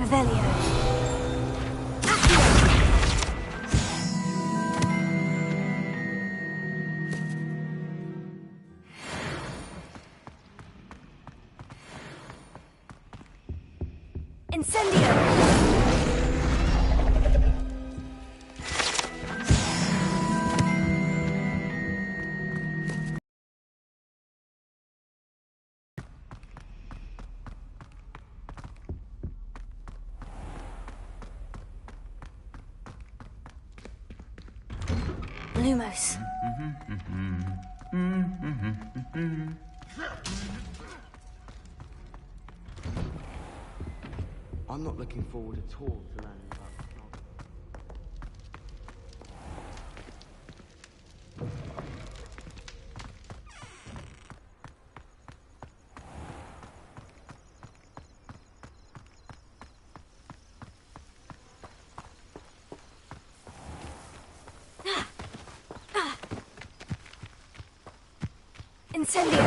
Revelio. Incendio! Lumos. I'm not looking forward at all to learning about the clock. Incendio!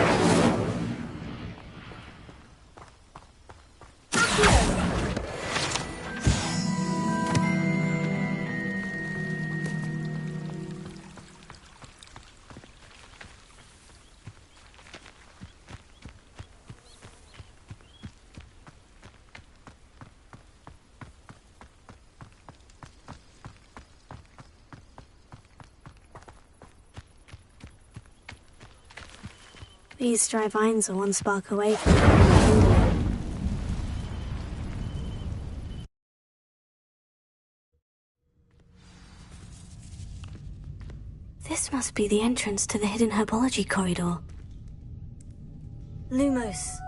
These dry vines are one spark away from kindling. This must be the entrance to the hidden herbology corridor. Lumos.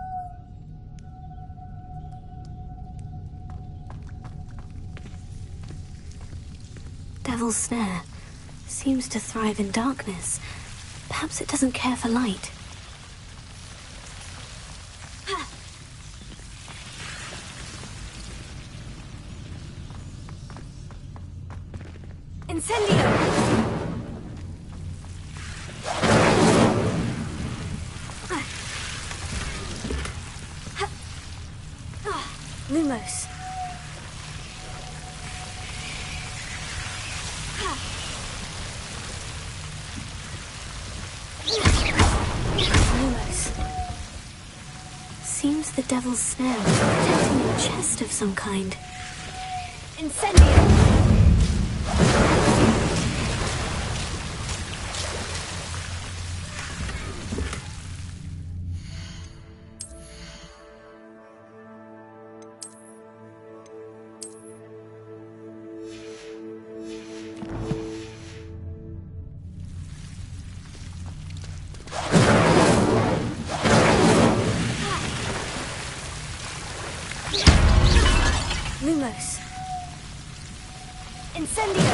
Devil's Snare seems to thrive in darkness. Perhaps it doesn't care for light. Incendio! Lumos. Lumos. Seems the Devil's Snare was protecting a chest of some kind. Incendio! Lumos. Incendio!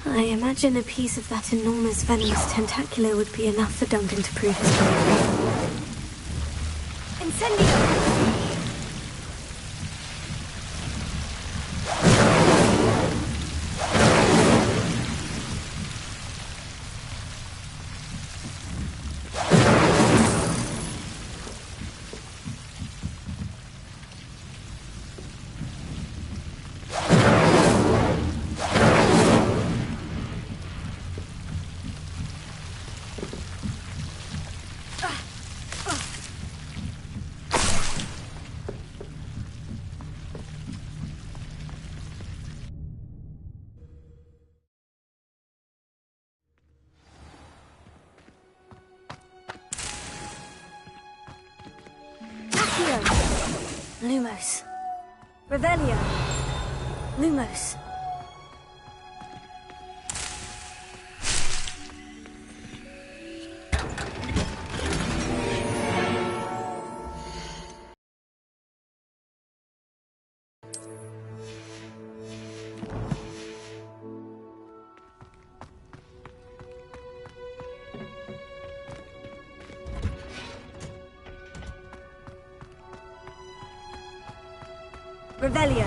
I imagine a piece of that enormous venomous tentacular would be enough for Duncan to prove his bravery. Incendio! Lumos. Revelio. Lumos. Revelio.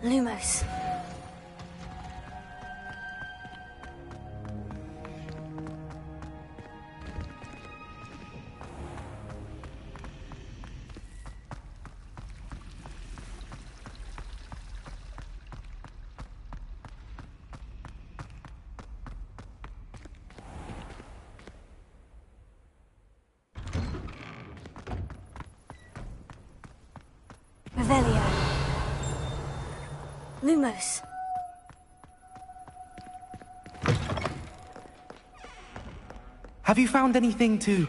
Lumos. Revelio. Lumos. Have you found anything to,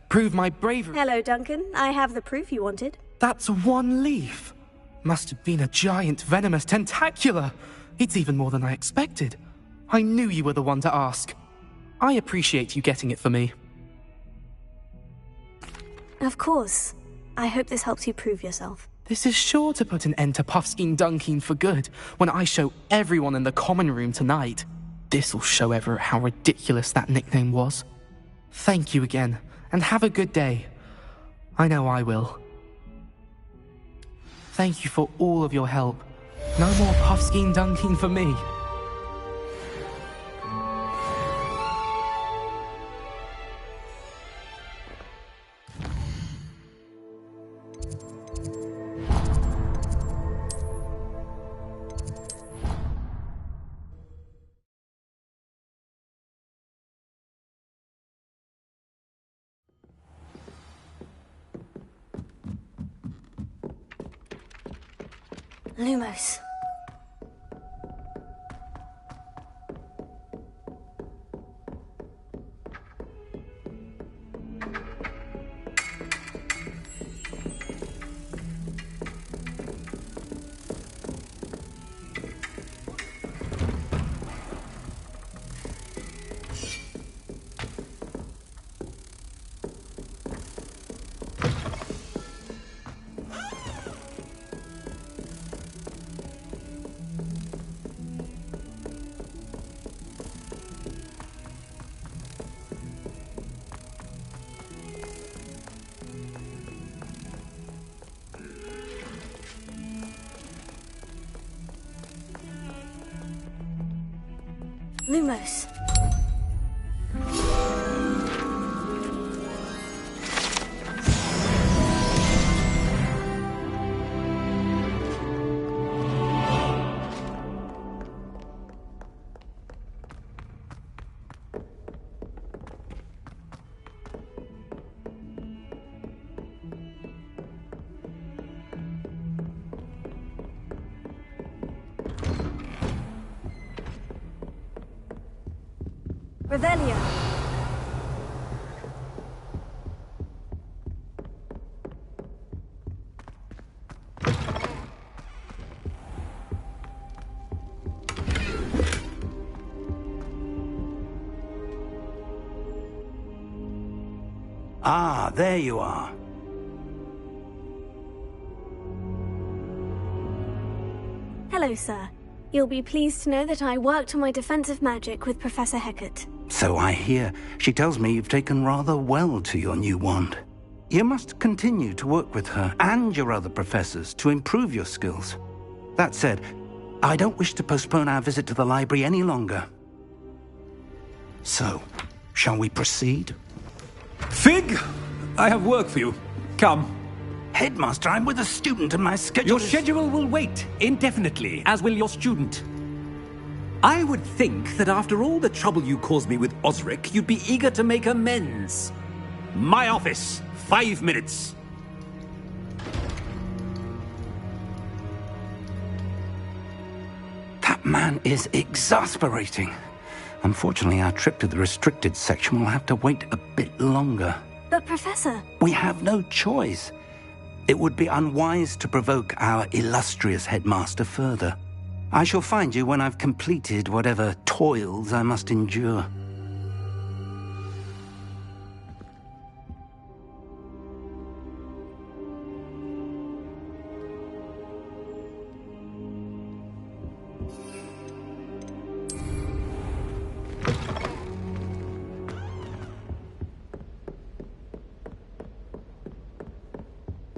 prove my bravery? Hello, Duncan. I have the proof you wanted. That's one leaf. Must have been a giant venomous tentacula. It's even more than I expected. I knew you were the one to ask. I appreciate you getting it for me. Of course. I hope this helps you prove yourself. This is sure to put an end to Puffskein Dunkeen for good when I show everyone in the common room tonight. This'll show Everett how ridiculous that nickname was. Thank you again, and have a good day. I know I will. Thank you for all of your help. No more Puffskein Dunkeen for me. Lumos. Lumos. Revelio. Ah, there you are. Hello, sir. You'll be pleased to know that I worked on my defensive magic with Professor Hecat. So I hear. She tells me you've taken rather well to your new wand. You must continue to work with her and your other professors to improve your skills. That said, I don't wish to postpone our visit to the library any longer. So, shall we proceed? Fig! I have work for you. Come. Headmaster, I'm with a student and my schedule Your is... schedule will wait indefinitely, as will your student. I would think that after all the trouble you caused me with Osric, you'd be eager to make amends. My office, 5 minutes. That man is exasperating. Unfortunately, our trip to the restricted section will have to wait a bit longer. But, Professor... We have no choice. It would be unwise to provoke our illustrious headmaster further. I shall find you when I've completed whatever toils I must endure.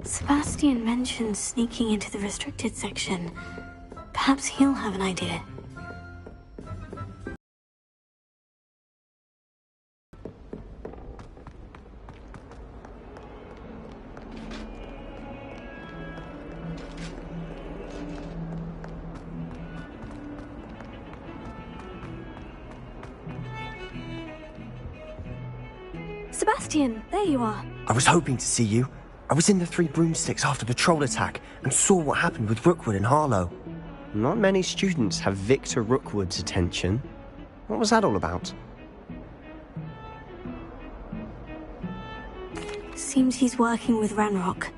Sebastian mentioned sneaking into the restricted section. Perhaps he'll have an idea. Sebastian, there you are. I was hoping to see you. I was in the Three Broomsticks after the troll attack and saw what happened with Rookwood and Harlow. Not many students have Victor Rookwood's attention. What was that all about? Seems he's working with Ranrock.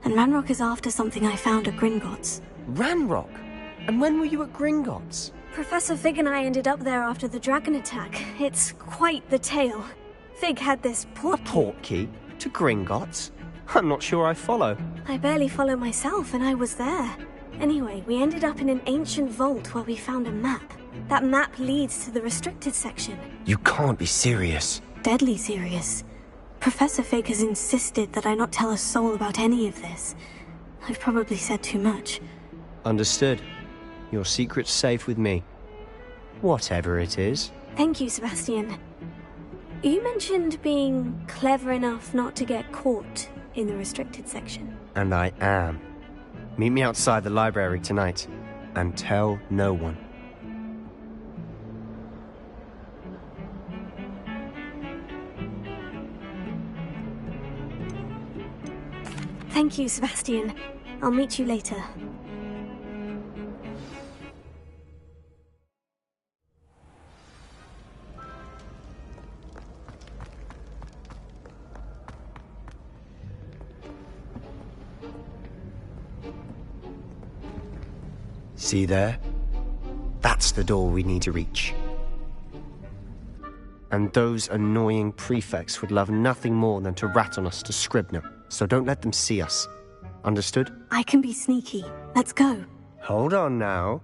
And Ranrock is after something I found at Gringotts. Ranrock? And when were you at Gringotts? Professor Fig and I ended up there after the dragon attack. It's quite the tale. Fig had this A portkey? To Gringotts? I'm not sure I follow. I barely follow myself, and I was there. Anyway, we ended up in an ancient vault where we found a map. That map leads to the restricted section. You can't be serious. Deadly serious. Professor Fig has insisted that I not tell a soul about any of this. I've probably said too much. Understood. Your secret's safe with me. Whatever it is. Thank you, Sebastian. You mentioned being clever enough not to get caught in the restricted section. And I am. Meet me outside the library tonight. And tell no one. Thank you, Sebastian. I'll meet you later. See there? That's the door we need to reach. And those annoying prefects would love nothing more than to rat on us to Scribner, so don't let them see us. Understood? I can be sneaky. Let's go. Hold on now.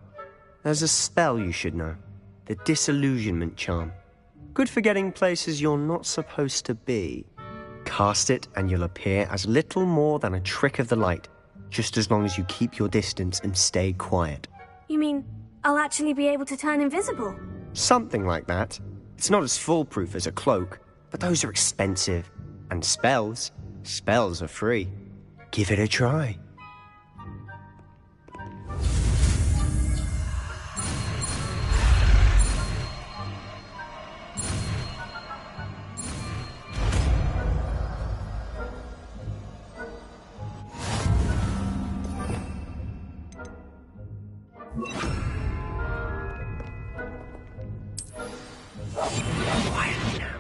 There's a spell you should know. The Disillusionment Charm. Good for getting places you're not supposed to be. Cast it and you'll appear as little more than a trick of the light, just as long as you keep your distance and stay quiet. You mean I'll actually be able to turn invisible? Something like that. It's not as foolproof as a cloak, but those are expensive. And spells are free. Give it a try. Quietly now.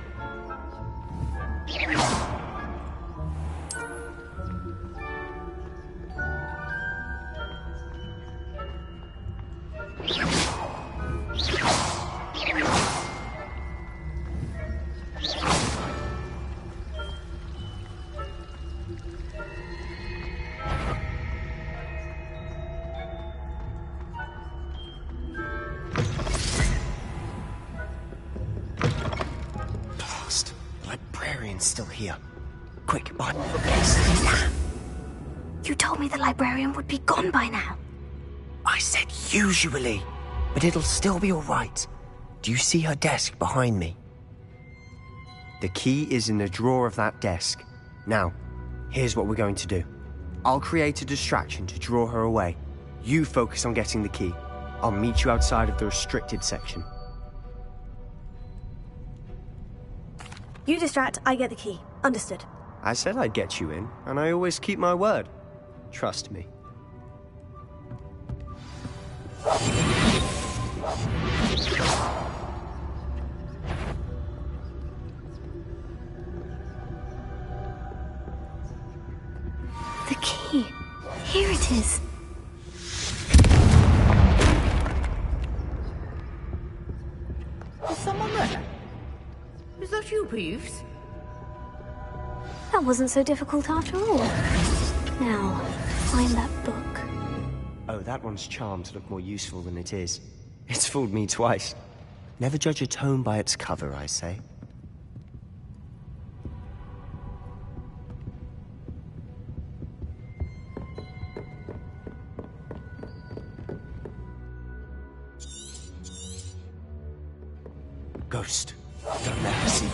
Blast. The librarian's still here. Quick, behind the bookcase. You told me the librarian would be gone by now. I said usually, but it'll still be all right. Do you see her desk behind me? The key is in the drawer of that desk. Now, here's what we're going to do. I'll create a distraction to draw her away. You focus on getting the key. I'll meet you outside of the restricted section. You distract, I get the key. Understood. I said I'd get you in, and I always keep my word. Trust me. The key. Here it is. Is someone there? Is that you, Peeves? That wasn't so difficult after all. Now, find that book. Oh, that one's charmed to look more useful than it is. It's fooled me twice. Never judge a tome by its cover, I say. ghost. Don't let her see you.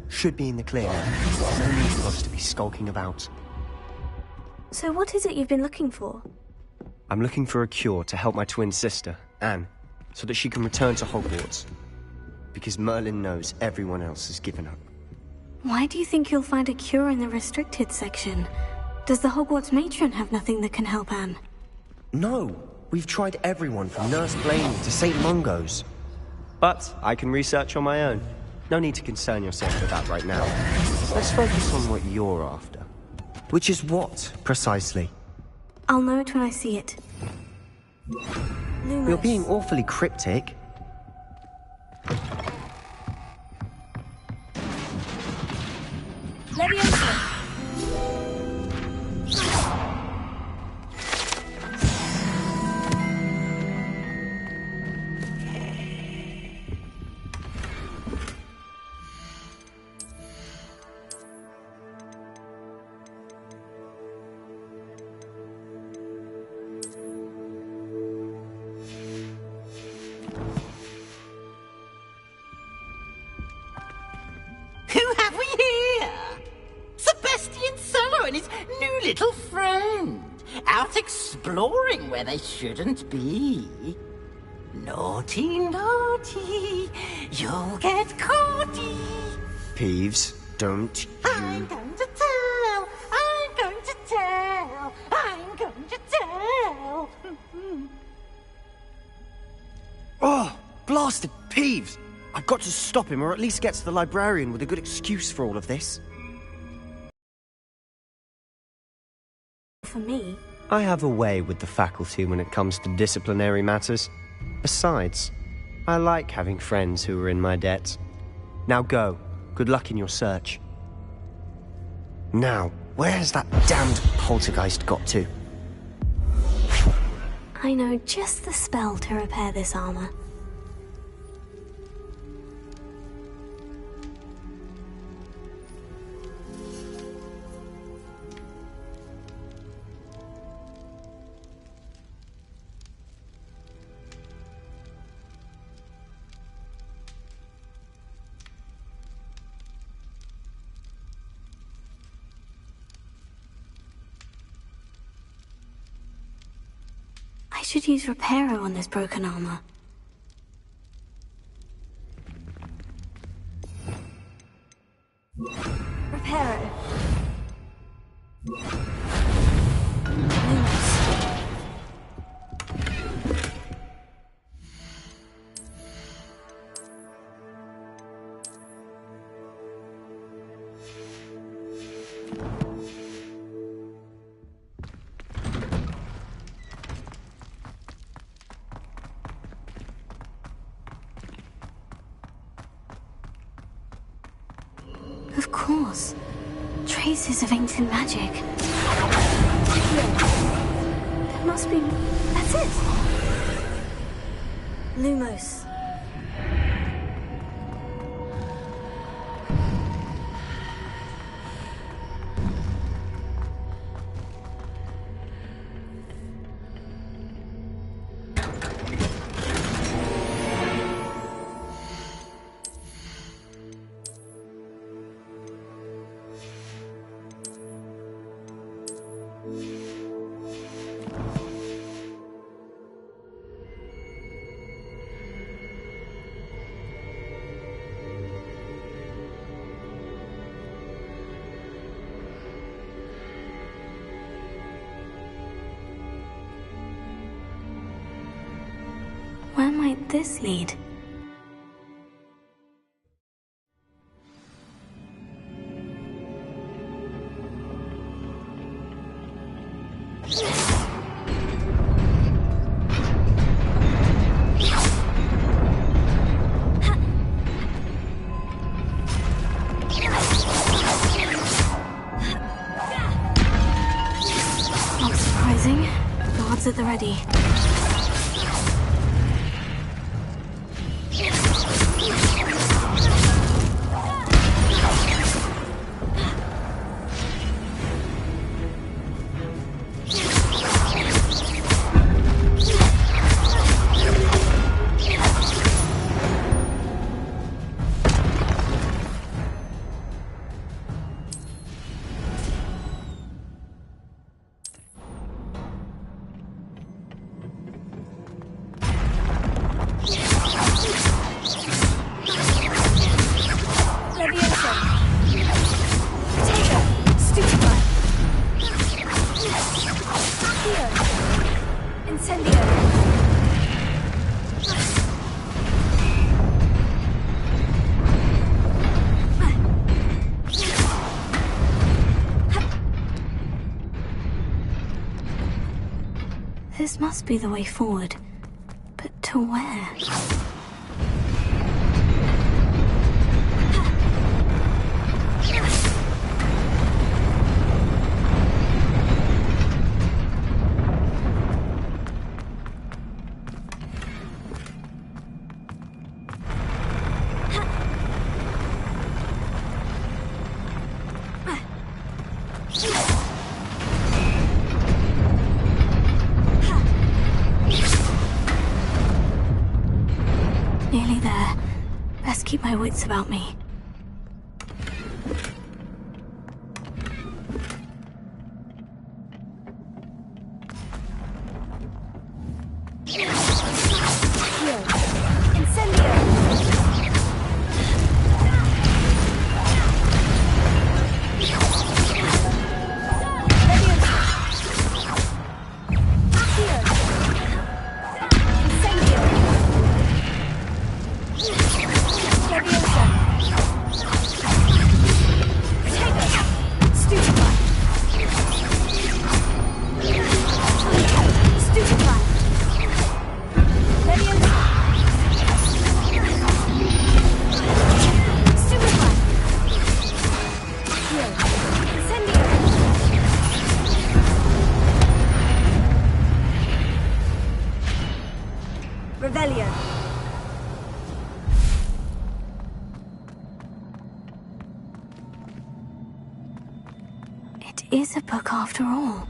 Should be in the clear. No need for us to be skulking about. So what is it you've been looking for? I'm looking for a cure to help my twin sister, Anne, so that she can return to Hogwarts. Because Merlin knows everyone else has given up. Why do you think you'll find a cure in the restricted section? Does the Hogwarts matron have nothing that can help Anne? No! We've tried everyone from Nurse Blaney to St. Mungo's. But I can research on my own. No need to concern yourself with that right now. Let's focus on what you're after. Which is what, precisely? I'll know it when I see it. Lumos. You're being awfully cryptic. Leviosa. Who have we here? Sebastian Solo and his new little friend. Out exploring where they shouldn't be. Naughty, naughty. You'll get caughty. Peeves, don't you... I'm going to tell. I'm going to tell. I'm going to tell. Oh, blasted Peeves! I've got to stop him, or at least get to the librarian with a good excuse for all of this. For me? I have a way with the faculty when it comes to disciplinary matters. Besides, I like having friends who are in my debt. Now go. Good luck in your search. Now, where has that damned poltergeist got to? I know just the spell to repair this armor. I should use Reparo on this broken armor. Reparo. Lumos. Of course. Traces of ancient magic. There must be... That's it! Lumos. Where might this lead? Swords at the ready. This must be the way forward. But to where? Nearly there. Best keep my wits about me. Revelio. It is a book after all.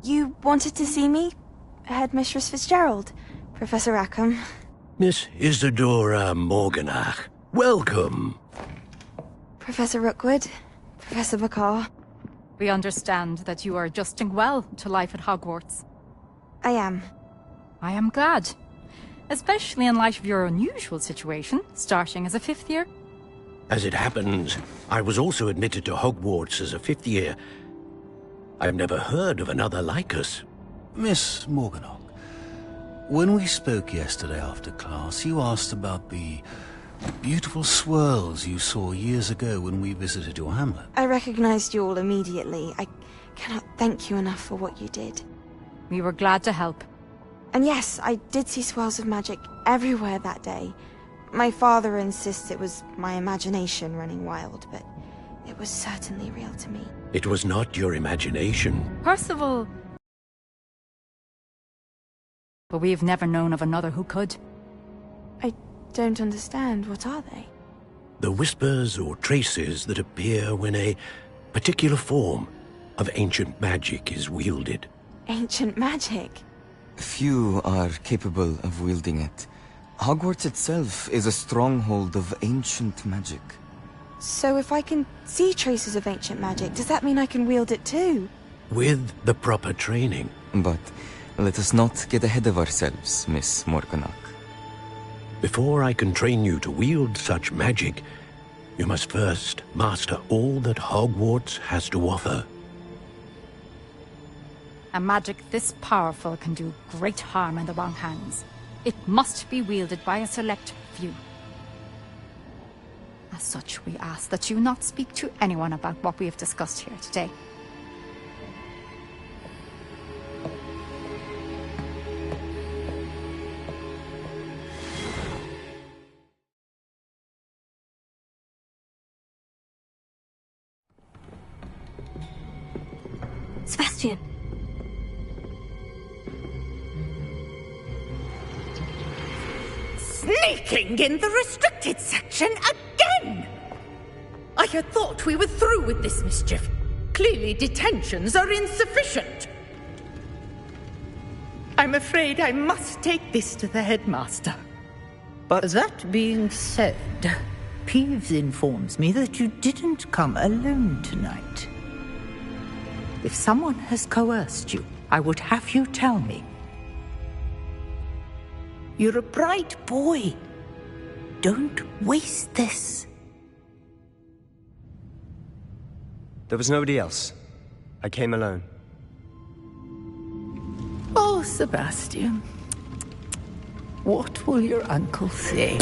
You wanted to see me? Headmistress Fitzgerald, Professor Rackham. Miss Isadora Morganach, welcome. Professor Rookwood, Professor Bakar. We understand that you are adjusting well to life at Hogwarts. I am. I am glad. Especially in light of your unusual situation, starting as a 5th year. As it happens, I was also admitted to Hogwarts as a 5th year. I've never heard of another like us. Miss Morganach, when we spoke yesterday after class, you asked about the beautiful swirls you saw years ago when we visited your hamlet. I recognized you all immediately. I cannot thank you enough for what you did. We were glad to help. And yes, I did see swirls of magic everywhere that day. My father insists it was my imagination running wild, but it was certainly real to me. It was not your imagination. Percival... But we've never known of another who could. I don't understand. What are they? The whispers or traces that appear when a particular form of ancient magic is wielded. Ancient magic? Few are capable of wielding it. Hogwarts itself is a stronghold of ancient magic. So if I can see traces of ancient magic, does that mean I can wield it too? With the proper training. But let us not get ahead of ourselves, Miss Morganach. Before I can train you to wield such magic, you must first master all that Hogwarts has to offer. A magic this powerful can do great harm in the wrong hands. It must be wielded by a select few. As such, we ask that you not speak to anyone about what we have discussed here today. Sebastian! Sneaking in the restricted section again! I had thought we were through with this mischief. Clearly detentions are insufficient. I'm afraid I must take this to the headmaster. But that being said, Peeves informs me that you didn't come alone tonight. If someone has coerced you, I would have you tell me. You're a bright boy. Don't waste this. There was nobody else. I came alone. Oh, Sebastian. What will your uncle say?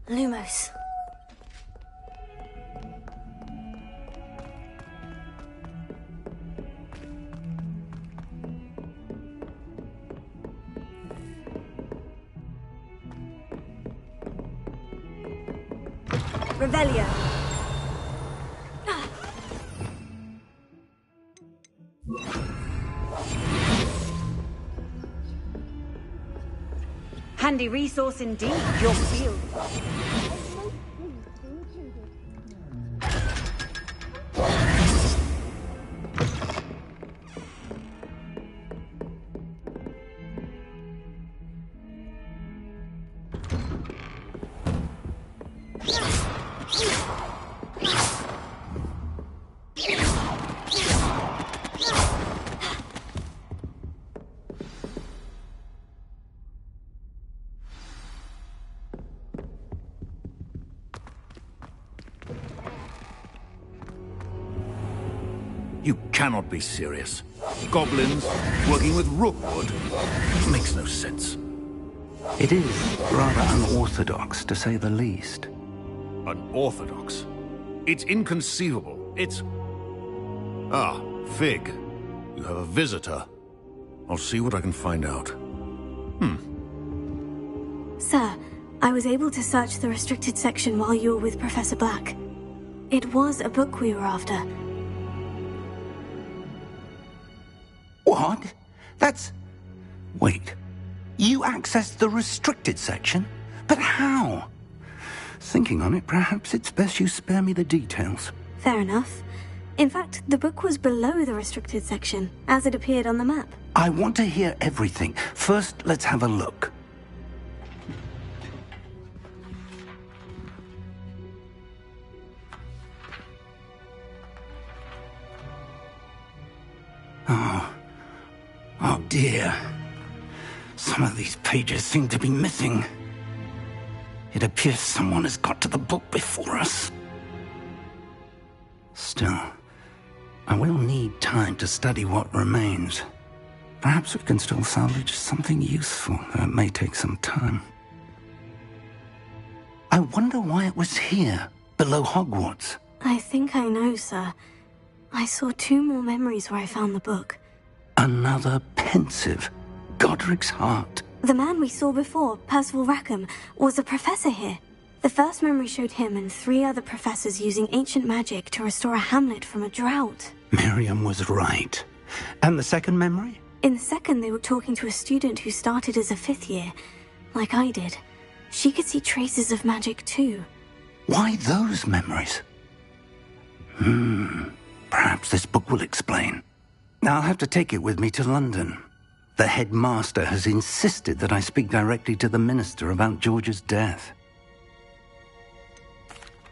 Lumos. Revelio. Handy resource indeed, your field. You cannot be serious. Goblins working with Rookwood makes no sense. It is rather unorthodox, to say the least. Unorthodox? It's inconceivable. It's... Ah, Fig. You have a visitor. I'll see what I can find out. Sir, I was able to search the restricted section while you were with Professor Black. It was a book we were after. What? That's... Wait. You accessed the restricted section? But how? Thinking on it, perhaps it's best you spare me the details. Fair enough. In fact, the book was below the restricted section, as it appeared on the map. I want to hear everything. First, let's have a look. Oh dear. Some of these pages seem to be missing. It appears someone has got to the book before us. Still, I will need time to study what remains. Perhaps we can still salvage something useful, though it may take some time. I wonder why it was here, below Hogwarts. I think I know, sir. I saw 2 more memories where I found the book. Another pensive. Godric's heart. The man we saw before, Percival Rackham, was a professor here. The first memory showed him and 3 other professors using ancient magic to restore a hamlet from a drought. Miriam was right. And the second memory? In the second, they were talking to a student who started as a 5th year, like I did. She could see traces of magic too. Why those memories? Perhaps this book will explain. I'll have to take it with me to London. The headmaster has insisted that I speak directly to the minister about George's death.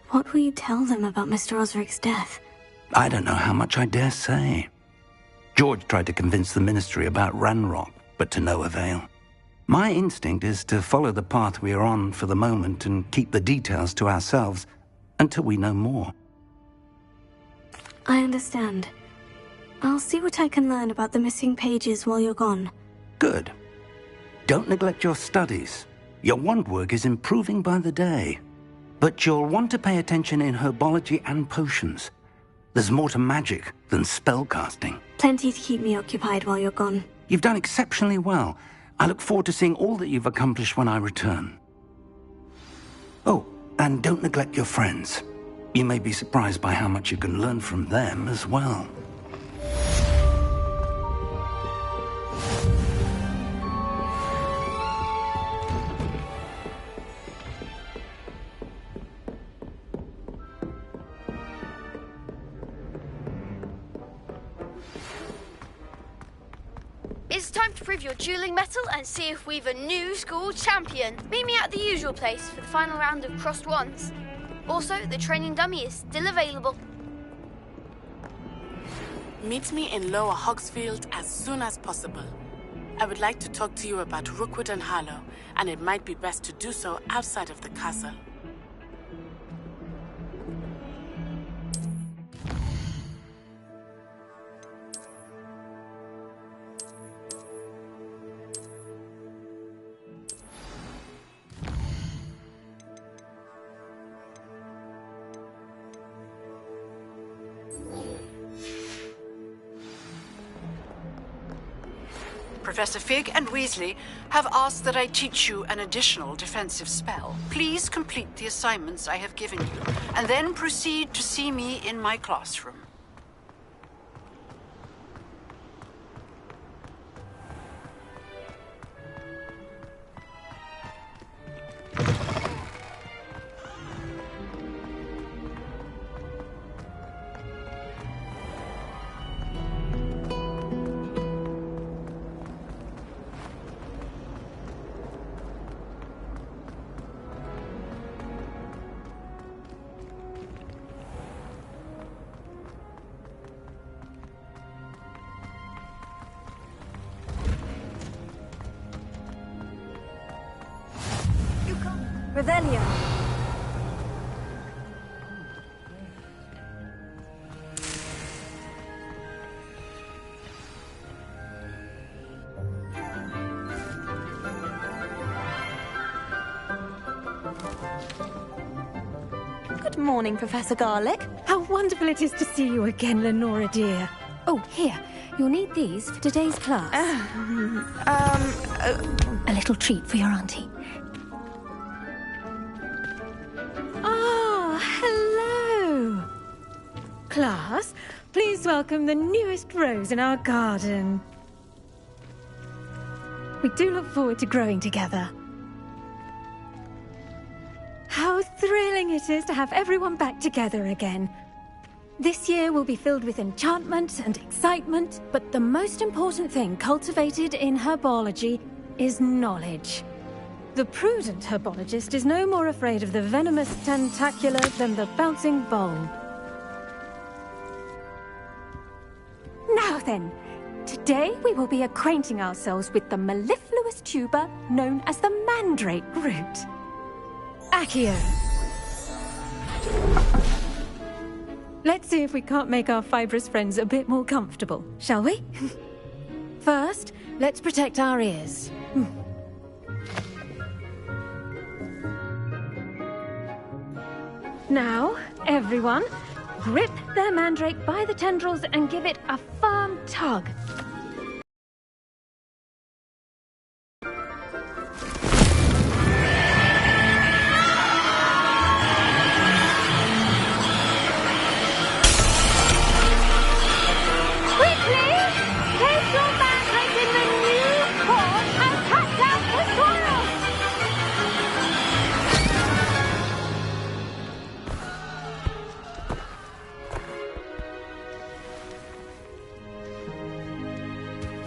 What will you tell them about Mr. Osric's death? I don't know how much I dare say. George tried to convince the ministry about Ranrock, but to no avail. My instinct is to follow the path we are on for the moment and keep the details to ourselves until we know more. I understand. I'll see what I can learn about the missing pages while you're gone. Good. Don't neglect your studies. Your wand work is improving by the day. But you'll want to pay attention in herbology and potions. There's more to magic than spellcasting. Plenty to keep me occupied while you're gone. You've done exceptionally well. I look forward to seeing all that you've accomplished when I return. Oh, and don't neglect your friends. You may be surprised by how much you can learn from them as well. It's time to prove your dueling mettle and see if we've a new school champion. Meet me at the usual place for the final round of crossed wands. Also, the training dummy is still available. Meet me in Lower Hogsfield as soon as possible. I would like to talk to you about Rookwood and Harlow, and it might be best to do so outside of the castle. Professor Fig and Weasley have asked that I teach you an additional defensive spell. Please complete the assignments I have given you, and then proceed to see me in my classroom. Revelio. Good morning, Professor Garlick. How wonderful it is to see you again, Lenora dear. Oh, here. You'll need these for today's class. A little treat for your auntie. Ah, hello. Class, please welcome the newest rose in our garden. We do look forward to growing together. How thrilling it is to have everyone back together again. This year will be filled with enchantment and excitement, but the most important thing cultivated in herbology is knowledge. The prudent herbologist is no more afraid of the venomous tentacula than the bouncing bulb. Now then, today we will be acquainting ourselves with the mellifluous tuber known as the mandrake root. Accio. Let's see if we can't make our fibrous friends a bit more comfortable, shall we? First, let's protect our ears. Now, everyone, grip their mandrake by the tendrils and give it a firm tug.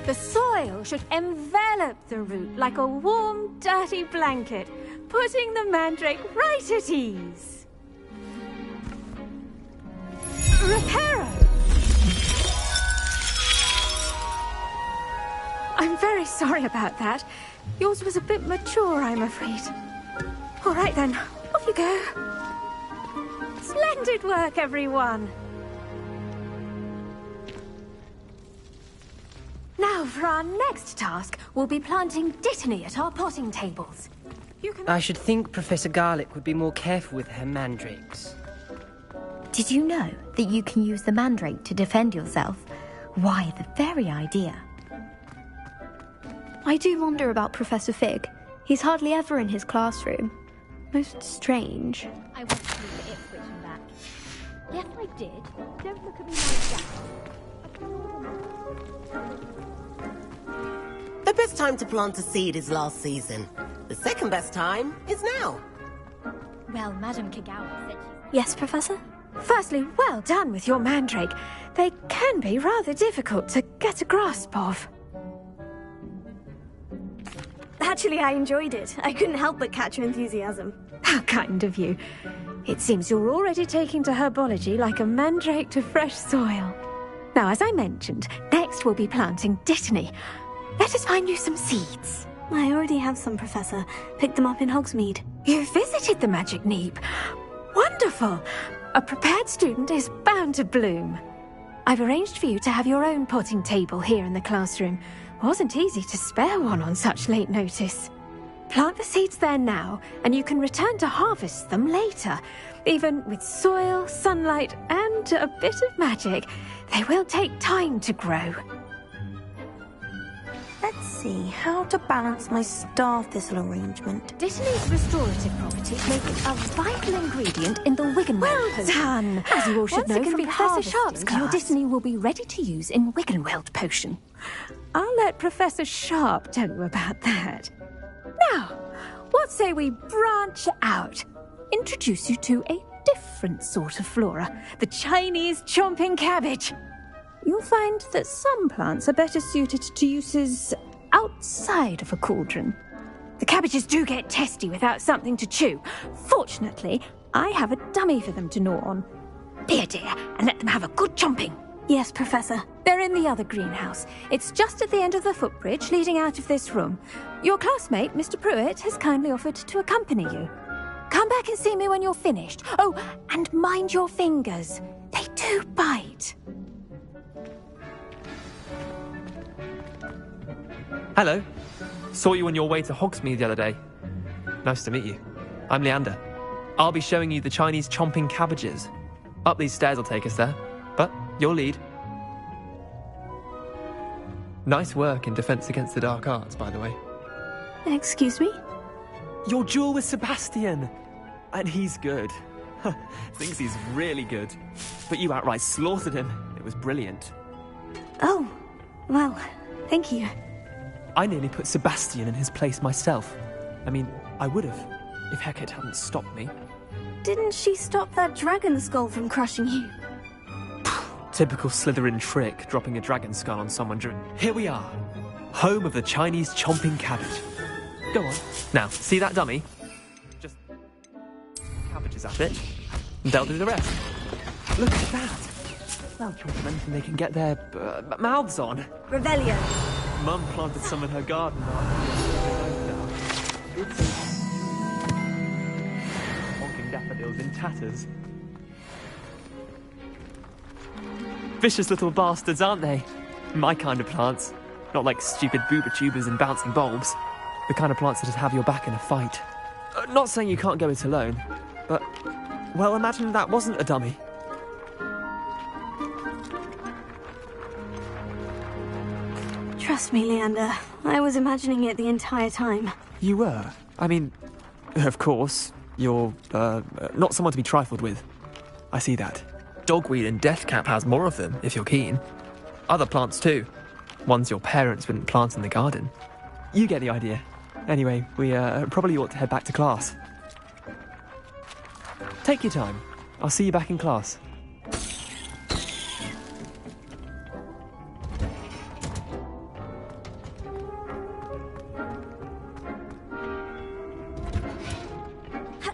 The soil should envelop the root like a warm, dirty blanket, putting the mandrake right at ease. Reparo! I'm very sorry about that. Yours was a bit mature, I'm afraid. All right then, off you go. Splendid work, everyone. Now, for our next task, we'll be planting dittany at our potting tables. I should think Professor Garlick would be more careful with her mandrakes. Did you know that you can use the mandrake to defend yourself? Why, the very idea. I do wonder about Professor Fig. He's hardly ever in his classroom. Most strange. I went through the Ipswich and back. Yes, I did. Don't look at me like that. The best time to plant a seed is last season. The second best time is now. Well, Madame Kagawa said Yes, Professor? Firstly, well done with your mandrake. They can be rather difficult to get a grasp of. Actually, I enjoyed it. I couldn't help but catch your enthusiasm. How kind of you. It seems you're already taking to herbology like a mandrake to fresh soil. Now, as I mentioned, next we'll be planting dittany. Let us find you some seeds. I already have some, Professor. Picked them up in Hogsmeade. You visited the Magic Neep. Wonderful! A prepared student is bound to bloom. I've arranged for you to have your own potting table here in the classroom. Wasn't easy to spare one on such late notice. Plant the seeds there now, and you can return to harvest them later. Even with soil, sunlight, and a bit of magic, they will take time to grow. Let's see how to balance my star thistle arrangement. Dittany's restorative properties make it a vital ingredient in the Wiggenweld potion. done. As you all should Once know it can from be Professor Sharp's harvested, class, your Dittany will be ready to use in Wiggenweld potion. I'll let Professor Sharp tell you about that. Now, what say we branch out? Introduce you to a different sort of flora, the Chinese chomping cabbage. You'll find that some plants are better suited to uses outside of a cauldron. The cabbages do get testy without something to chew. Fortunately, I have a dummy for them to gnaw on. Be a dear and let them have a good chomping. Yes, Professor. They're in the other greenhouse. It's just at the end of the footbridge leading out of this room. Your classmate, Mr. Pruitt, has kindly offered to accompany you. Come back and see me when you're finished. Oh, and mind your fingers. They do bite. Hello. Saw you on your way to Hogsmeade the other day. Nice to meet you. I'm Leander. I'll be showing you the Chinese chomping cabbages. Up these stairs will take us there, but you'll lead. Nice work in Defense Against the Dark Arts, by the way. Excuse me? Your duel with Sebastian! And he's good. Thinks he's really good. But you outright slaughtered him. It was brilliant. Oh, well, thank you. I nearly put Sebastian in his place myself. I mean, I would have, if Hecate hadn't stopped me. Didn't she stop that dragon skull from crushing you? Typical Slytherin trick, dropping a dragon skull on someone during... Here we are, home of the Chinese chomping cabbage. Go on. Now, see that dummy? Just... cabbages at it, and they'll do the rest. Look at that! Well, try anything they can get their mouths on. Revelio. Mum planted some in her garden. Honking daffodils in tatters. Vicious little bastards, aren't they? My kind of plants. Not like stupid booba tubers and bouncing bulbs. The kind of plants that'd have your back in a fight. Not saying you can't go it alone, but... well, imagine that wasn't a dummy. Trust me, Leander. I was imagining it the entire time. You were? I mean, of course, you're, not someone to be trifled with. I see that. Dogweed and deathcap has more of them, if you're keen. Other plants too. Ones your parents wouldn't plant in the garden. You get the idea. Anyway, we probably ought to head back to class. Take your time. I'll see you back in class.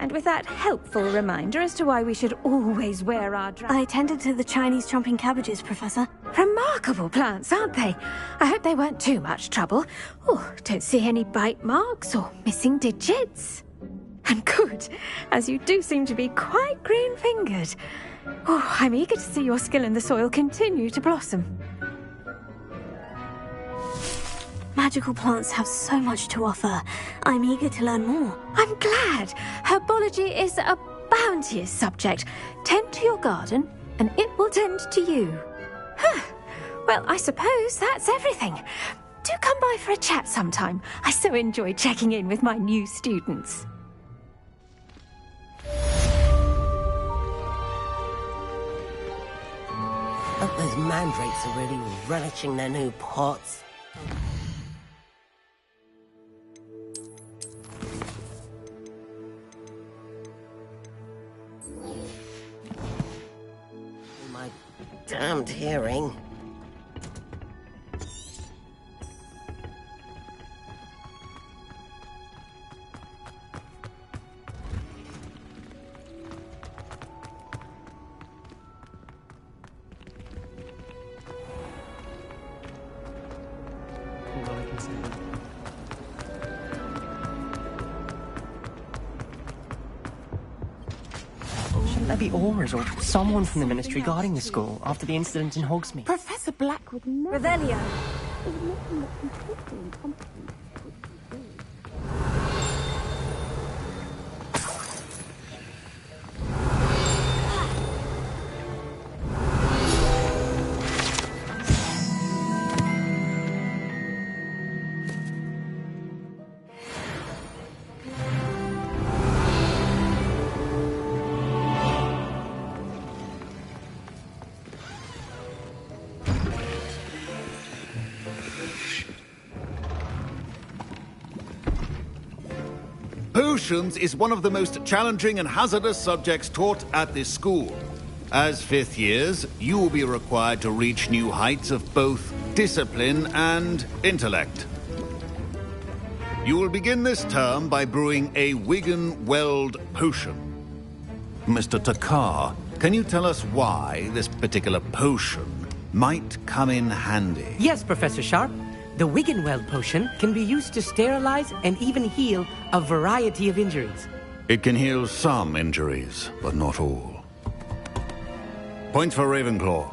And with that helpful reminder as to why we should always wear our I tended to the Chinese chomping cabbages, Professor. Remarkable plants, aren't they? I hope they weren't too much trouble. Oh, don't see any bite marks or missing digits. And good, as you do seem to be quite green-fingered. Oh, I'm eager to see your skill in the soil continue to blossom. Magical plants have so much to offer. I'm eager to learn more. I'm glad. Herbology is a bounteous subject. Tend to your garden, and it will tend to you. Well, I suppose that's everything. Do come by for a chat sometime. I so enjoy checking in with my new students. But those mandrakes are really relishing their new pots. My damned hearing. Shouldn't there be aurors or someone from the Ministry guarding the school after the incident in Hogsmeade? Professor Black would never... Revelio. Potions is one of the most challenging and hazardous subjects taught at this school. As fifth years, you will be required to reach new heights of both discipline and intellect. You will begin this term by brewing a Wigan-Weld potion. Mr. Takar, can you tell us why this particular potion might come in handy? Yes, Professor Sharp. The Wigan-Weld potion can be used to sterilize and even heal a variety of injuries. It can heal some injuries, but not all. Points for Ravenclaw.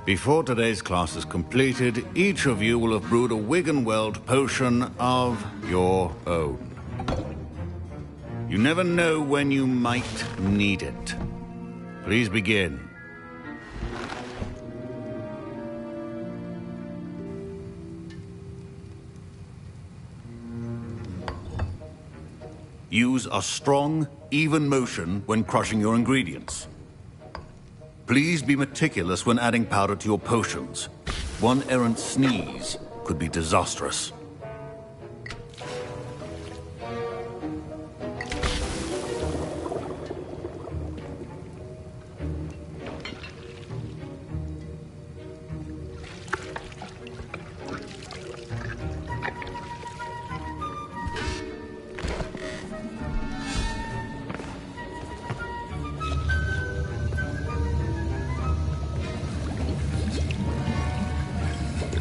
Before today's class is completed, each of you will have brewed a Wigan-Weld potion of your own. You never know when you might need it. Please begin. Use a strong, even motion when crushing your ingredients. Please be meticulous when adding powder to your potions. One errant sneeze could be disastrous.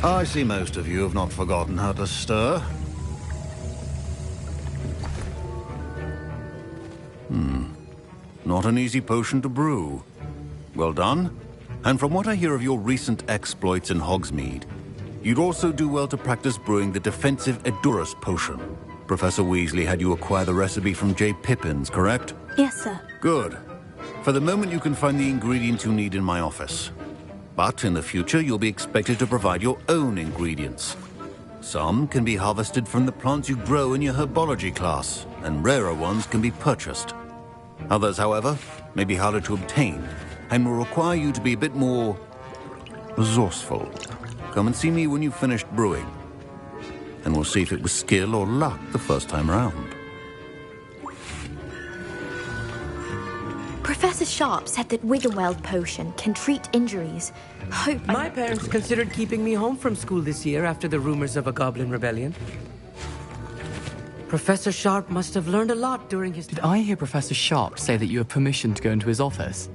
I see most of you have not forgotten how to stir. Not an easy potion to brew. Well done. And from what I hear of your recent exploits in Hogsmeade, you'd also do well to practice brewing the defensive Edurus potion. Professor Weasley had you acquire the recipe from J. Pippin's, correct? Yes, sir. Good. For the moment, you can find the ingredients you need in my office. But in the future, you'll be expected to provide your own ingredients. Some can be harvested from the plants you grow in your herbology class, and rarer ones can be purchased. Others, however, may be harder to obtain, and will require you to be a bit more resourceful. Come and see me when you've finished brewing, and we'll see if it was skill or luck the first time around. Professor Sharp said that Wiggenweld potion can treat injuries. My parents considered keeping me home from school this year after the rumors of a goblin rebellion. Professor Sharp must have learned a lot during his... Did I hear Professor Sharp say that you have permission to go into his office?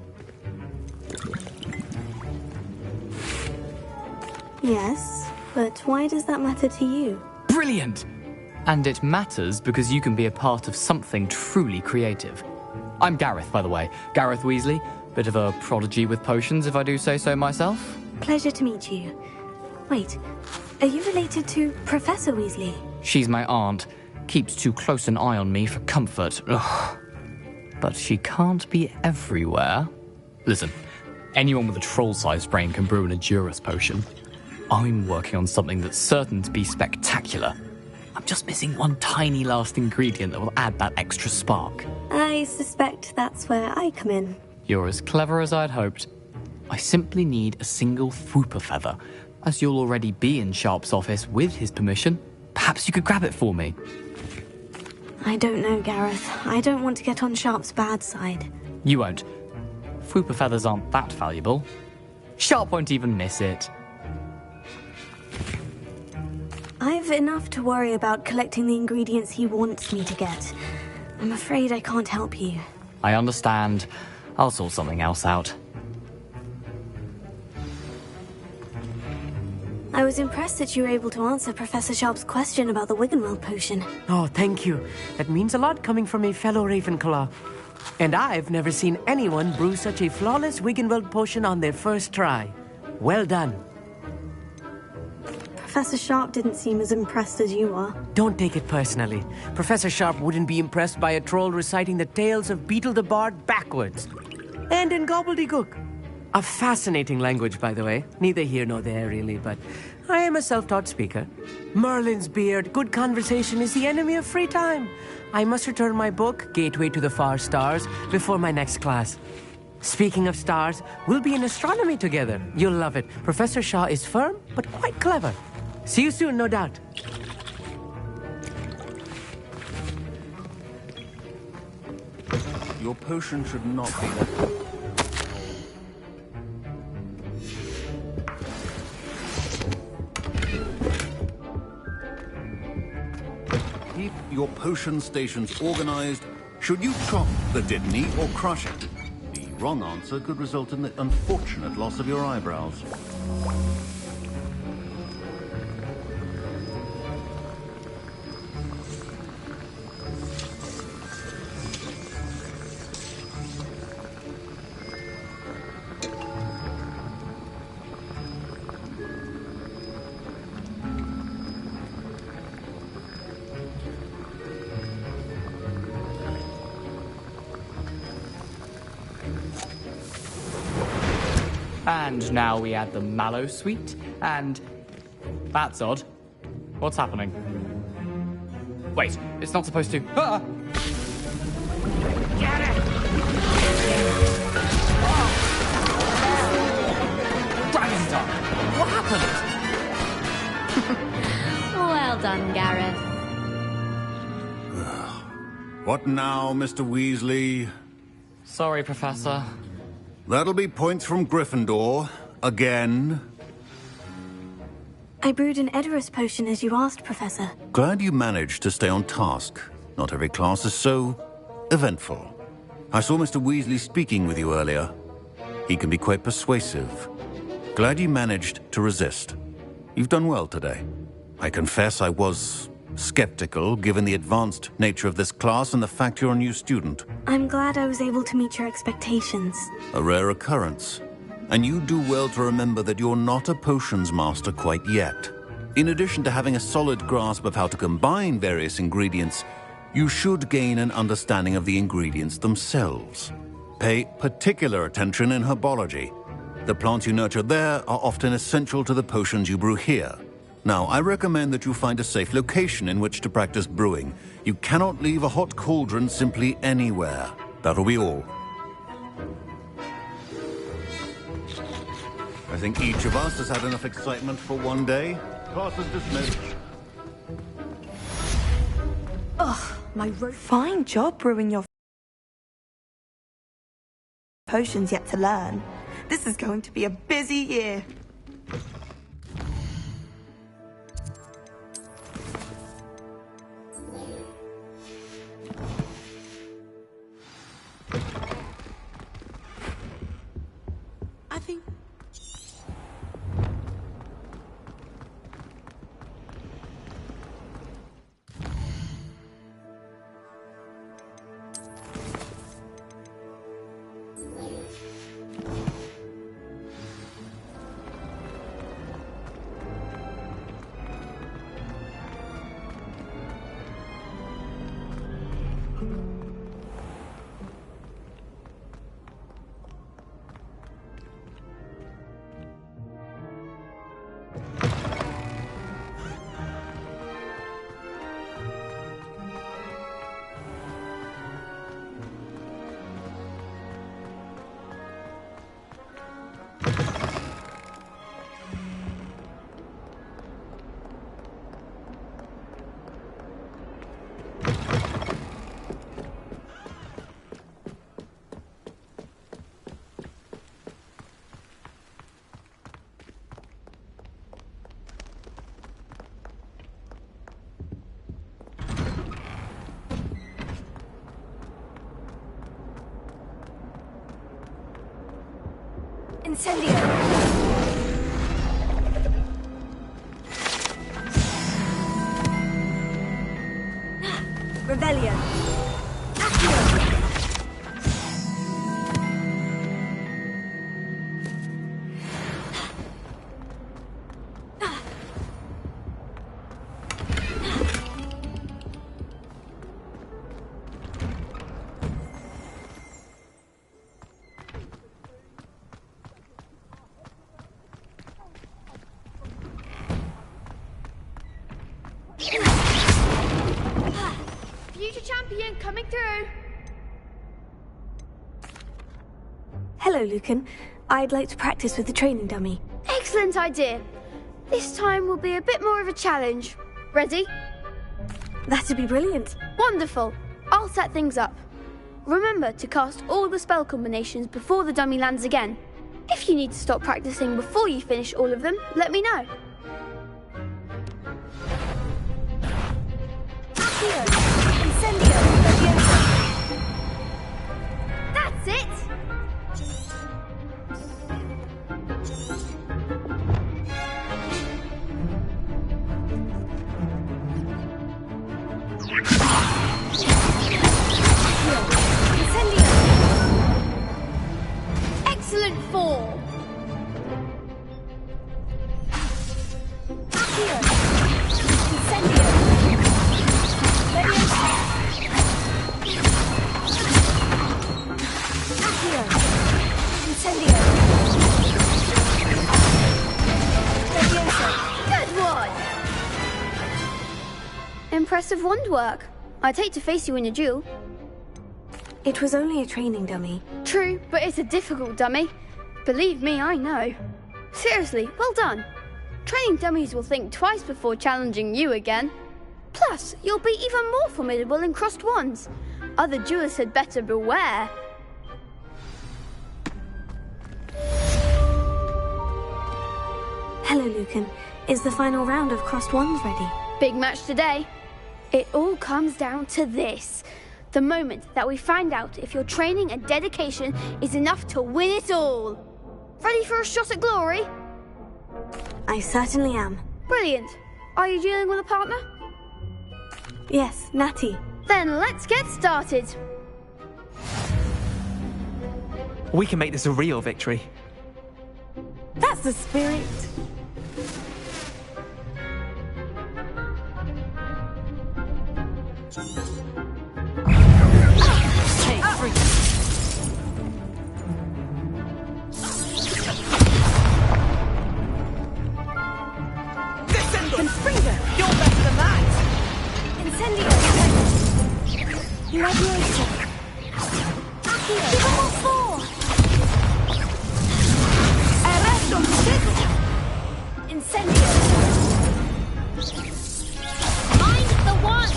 Yes, but why does that matter to you? Brilliant! And it matters because you can be a part of something truly creative. I'm Gareth, by the way. Gareth Weasley. Bit of a prodigy with potions, if I do say so myself. Pleasure to meet you. Wait, are you related to Professor Weasley? She's my aunt. Keeps too close an eye on me for comfort. Ugh. But she can't be everywhere. Listen, anyone with a troll-sized brain can brew an Edurus potion. I'm working on something that's certain to be spectacular. I'm just missing one tiny last ingredient that will add that extra spark. I suspect that's where I come in. You're as clever as I'd hoped. I simply need a single Fwooper feather. As you'll already be in Sharp's office with his permission, perhaps you could grab it for me. I don't know, Gareth. I don't want to get on Sharp's bad side. You won't. Fwooper feathers aren't that valuable. Sharp won't even miss it. I've enough to worry about collecting the ingredients he wants me to get. I'm afraid I can't help you. I understand. I'll sort something else out. I was impressed that you were able to answer Professor Sharp's question about the Wiggenweld potion. Oh, thank you. That means a lot coming from a fellow Ravenclaw. And I've never seen anyone brew such a flawless Wiggenweld potion on their first try. Well done. Professor Sharp didn't seem as impressed as you are. Don't take it personally. Professor Sharp wouldn't be impressed by a troll reciting the tales of Beetle the Bard backwards. And in gobbledygook. A fascinating language, by the way. Neither here nor there, really, but I am a self-taught speaker. Merlin's beard, good conversation is the enemy of free time. I must return my book, Gateway to the Far Stars, before my next class. Speaking of stars, we'll be in astronomy together. You'll love it. Professor Shaw is firm, but quite clever. See you soon, no doubt. Your potion should not be that. Keep your potion stations organized. Should you chop the Didney or crush it? The wrong answer could result in the unfortunate loss of your eyebrows. And now we add the mallow sweet, and... That's odd. What's happening? Wait, it's not supposed to... Ah! Get it! Dragon Dog! What happened? Well done, Gareth. What now, Mr. Weasley? Sorry, Professor. That'll be points from Gryffindor. Again. I brewed an Edorus potion as you asked, Professor. Glad you managed to stay on task. Not every class is so eventful. I saw Mr. Weasley speaking with you earlier. He can be quite persuasive. Glad you managed to resist. You've done well today. I confess I was skeptical, given the advanced nature of this class and the fact you're a new student. I'm glad I was able to meet your expectations. A rare occurrence. And you do well to remember that you're not a potions master quite yet. In addition to having a solid grasp of how to combine various ingredients, you should gain an understanding of the ingredients themselves. Pay particular attention in herbology. The plants you nurture there are often essential to the potions you brew here. Now, I recommend that you find a safe location in which to practice brewing. You cannot leave a hot cauldron simply anywhere. That'll be all. I think each of us has had enough excitement for one day. Class is dismissed. Ugh, my fine job brewing your potions yet to learn. This is going to be a busy year. I think... Incendio! Revelio! Accio! Future champion coming through. Hello, Lucan. I'd like to practice with the training dummy. Excellent idea. This time will be a bit more of a challenge. Ready? That'd be brilliant. Wonderful. I'll set things up. Remember to cast all the spell combinations before the dummy lands again. If you need to stop practicing before you finish all of them, let me know. Accio! Incendio! Leviosa! That's it! Excellent fall! Accio! Incendio! impressive wand work. I'd hate to face you in a duel. It was only a training dummy. True, but it's a difficult dummy. Believe me, I know. Seriously, well done. Training dummies will think twice before challenging you again. Plus, you'll be even more formidable in crossed wands. Other duelists had better beware. Hello, Lucan. Is the final round of crossed wands ready? Big match today. It all comes down to this. The moment that we find out if your training and dedication is enough to win it all. Ready for a shot at glory? I certainly am. Brilliant. Are you dealing with a partner? Yes, Natty. Then let's get started. We can make this a real victory. That's the spirit. Hey, freak. Confringo! You're better than that! Incendio! Leviosa! Accio! Give them all four! Arresto Cego! Incendio! Mind the one!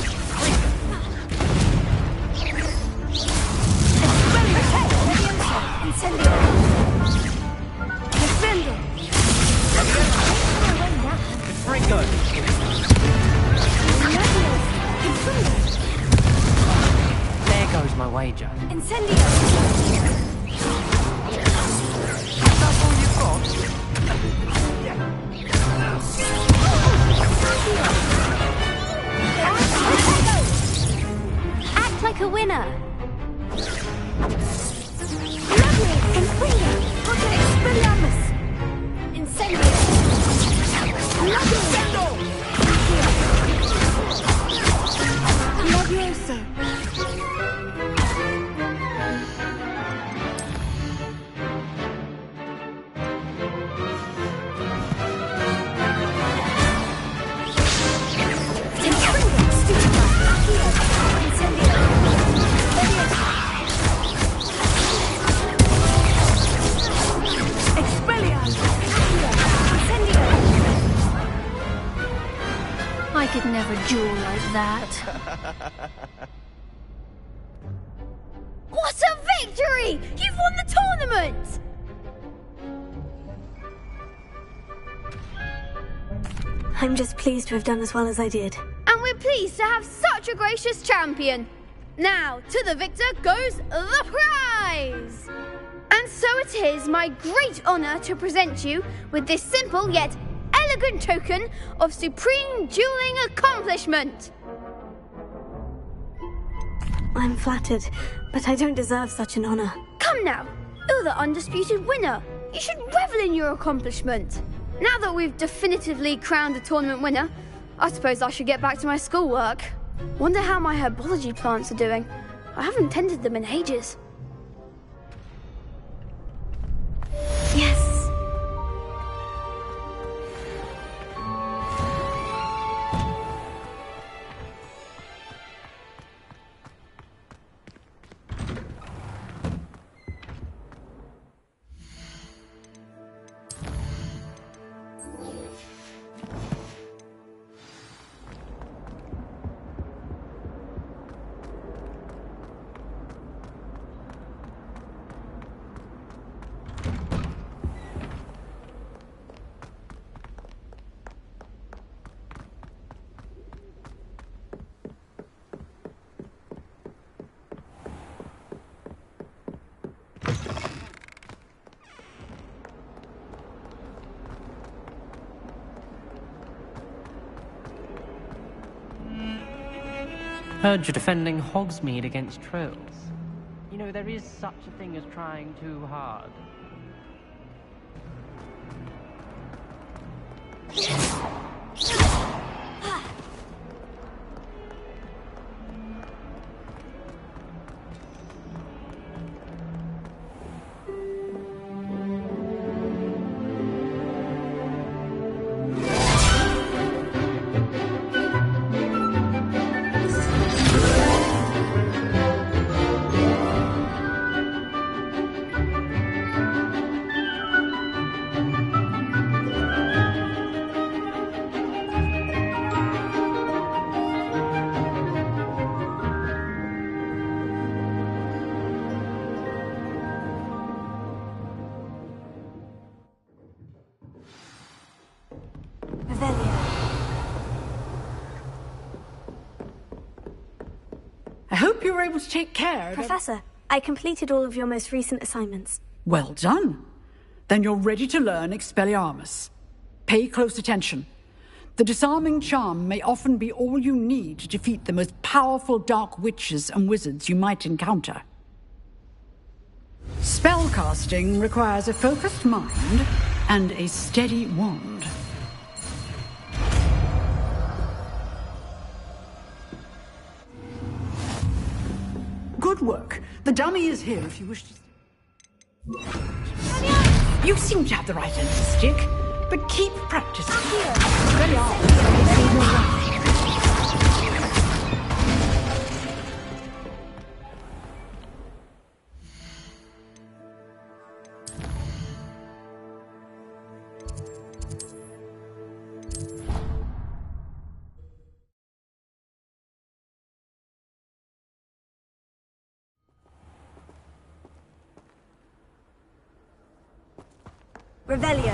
Leviosa! Incendio! Defendo! Fringo. There goes my wager. Incendio! That's all you've got? Act like a winner! Incendio! Leviosa! I could never duel like that. What a victory! You've won the tournament! I'm just pleased to have done as well as I did. And we're pleased to have such a gracious champion. Now, to the victor goes the prize! And so it is my great honor to present you with this simple yet elegant token of supreme dueling accomplishment. I'm flattered, but I don't deserve such an honor. Come now, you're the undisputed winner. You should revel in your accomplishment. Now that we've definitively crowned a tournament winner, I suppose I should get back to my schoolwork. Wonder how my herbology plants are doing. I haven't tended them in ages. Yes. Heard you're defending Hogsmeade against trolls. You know, there is such a thing as trying too hard. Revelio. I hope you were able to take care of... Professor, I completed all of your most recent assignments. Well done. Then you're ready to learn Expelliarmus. Pay close attention. The disarming charm may often be all you need to defeat the most powerful dark witches and wizards you might encounter. Spellcasting requires a focused mind and a steady wand. Good work. The dummy is here if you wish to... You seem to have the right end of the stick, but keep practicing. Revelio.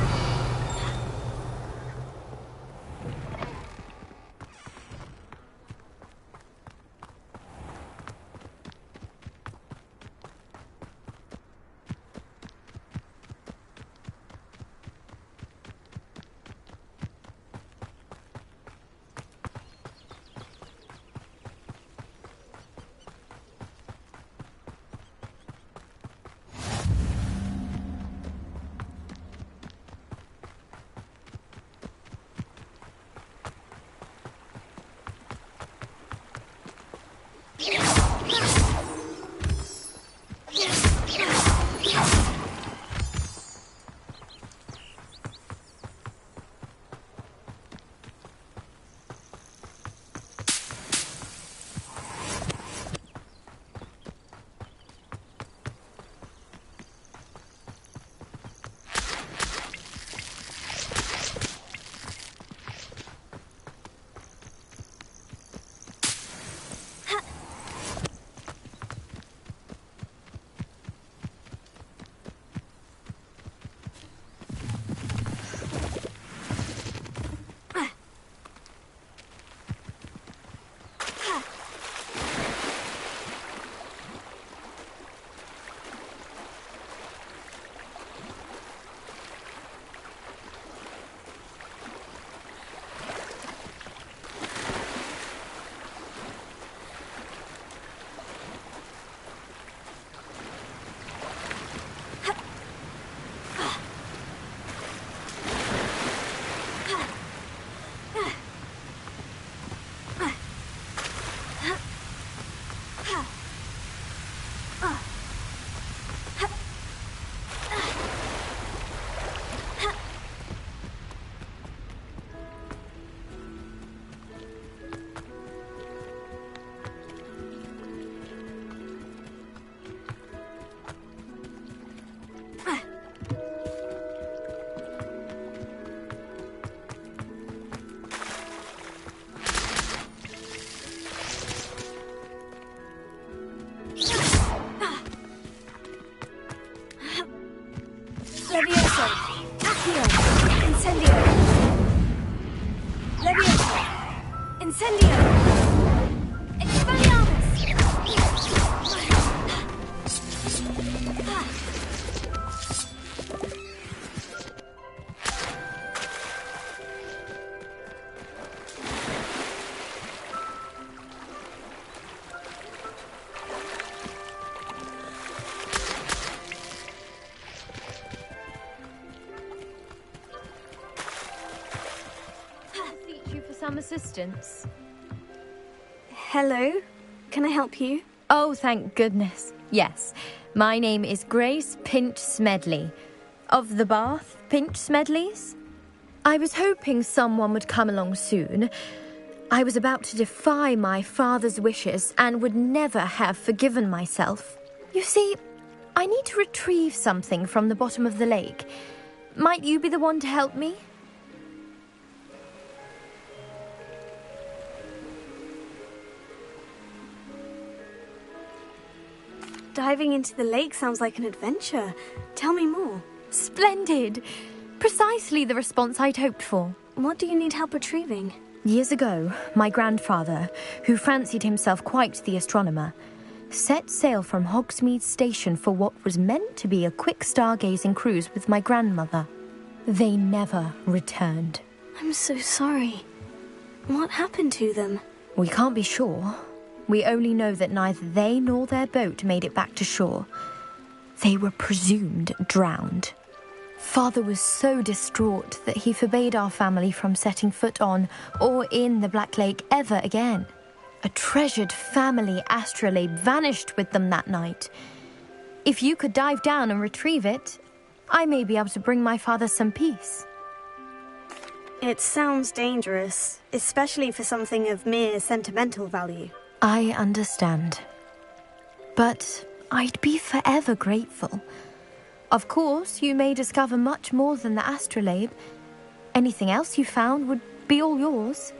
Some assistance. Hello? Can I help you? Oh, thank goodness. Yes. My name is Grace Pinch Smedley. Of the Bath Pinch Smedleys? I was hoping someone would come along soon. I was about to defy my father's wishes and would never have forgiven myself. You see, I need to retrieve something from the bottom of the lake. Might you be the one to help me? Diving into the lake sounds like an adventure. Tell me more. Splendid! Precisely the response I'd hoped for. What do you need help retrieving? Years ago, my grandfather, who fancied himself quite the astronomer, set sail from Hogsmeade Station for what was meant to be a quick stargazing cruise with my grandmother. They never returned. I'm so sorry. What happened to them? We can't be sure. We only know that neither they nor their boat made it back to shore. They were presumed drowned. Father was so distraught that he forbade our family from setting foot on or in the Black Lake ever again. A treasured family astrolabe vanished with them that night. If you could dive down and retrieve it, I may be able to bring my father some peace. It sounds dangerous, especially for something of mere sentimental value. I understand. But I'd be forever grateful. Of course, you may discover much more than the astrolabe. Anything else you found would be all yours.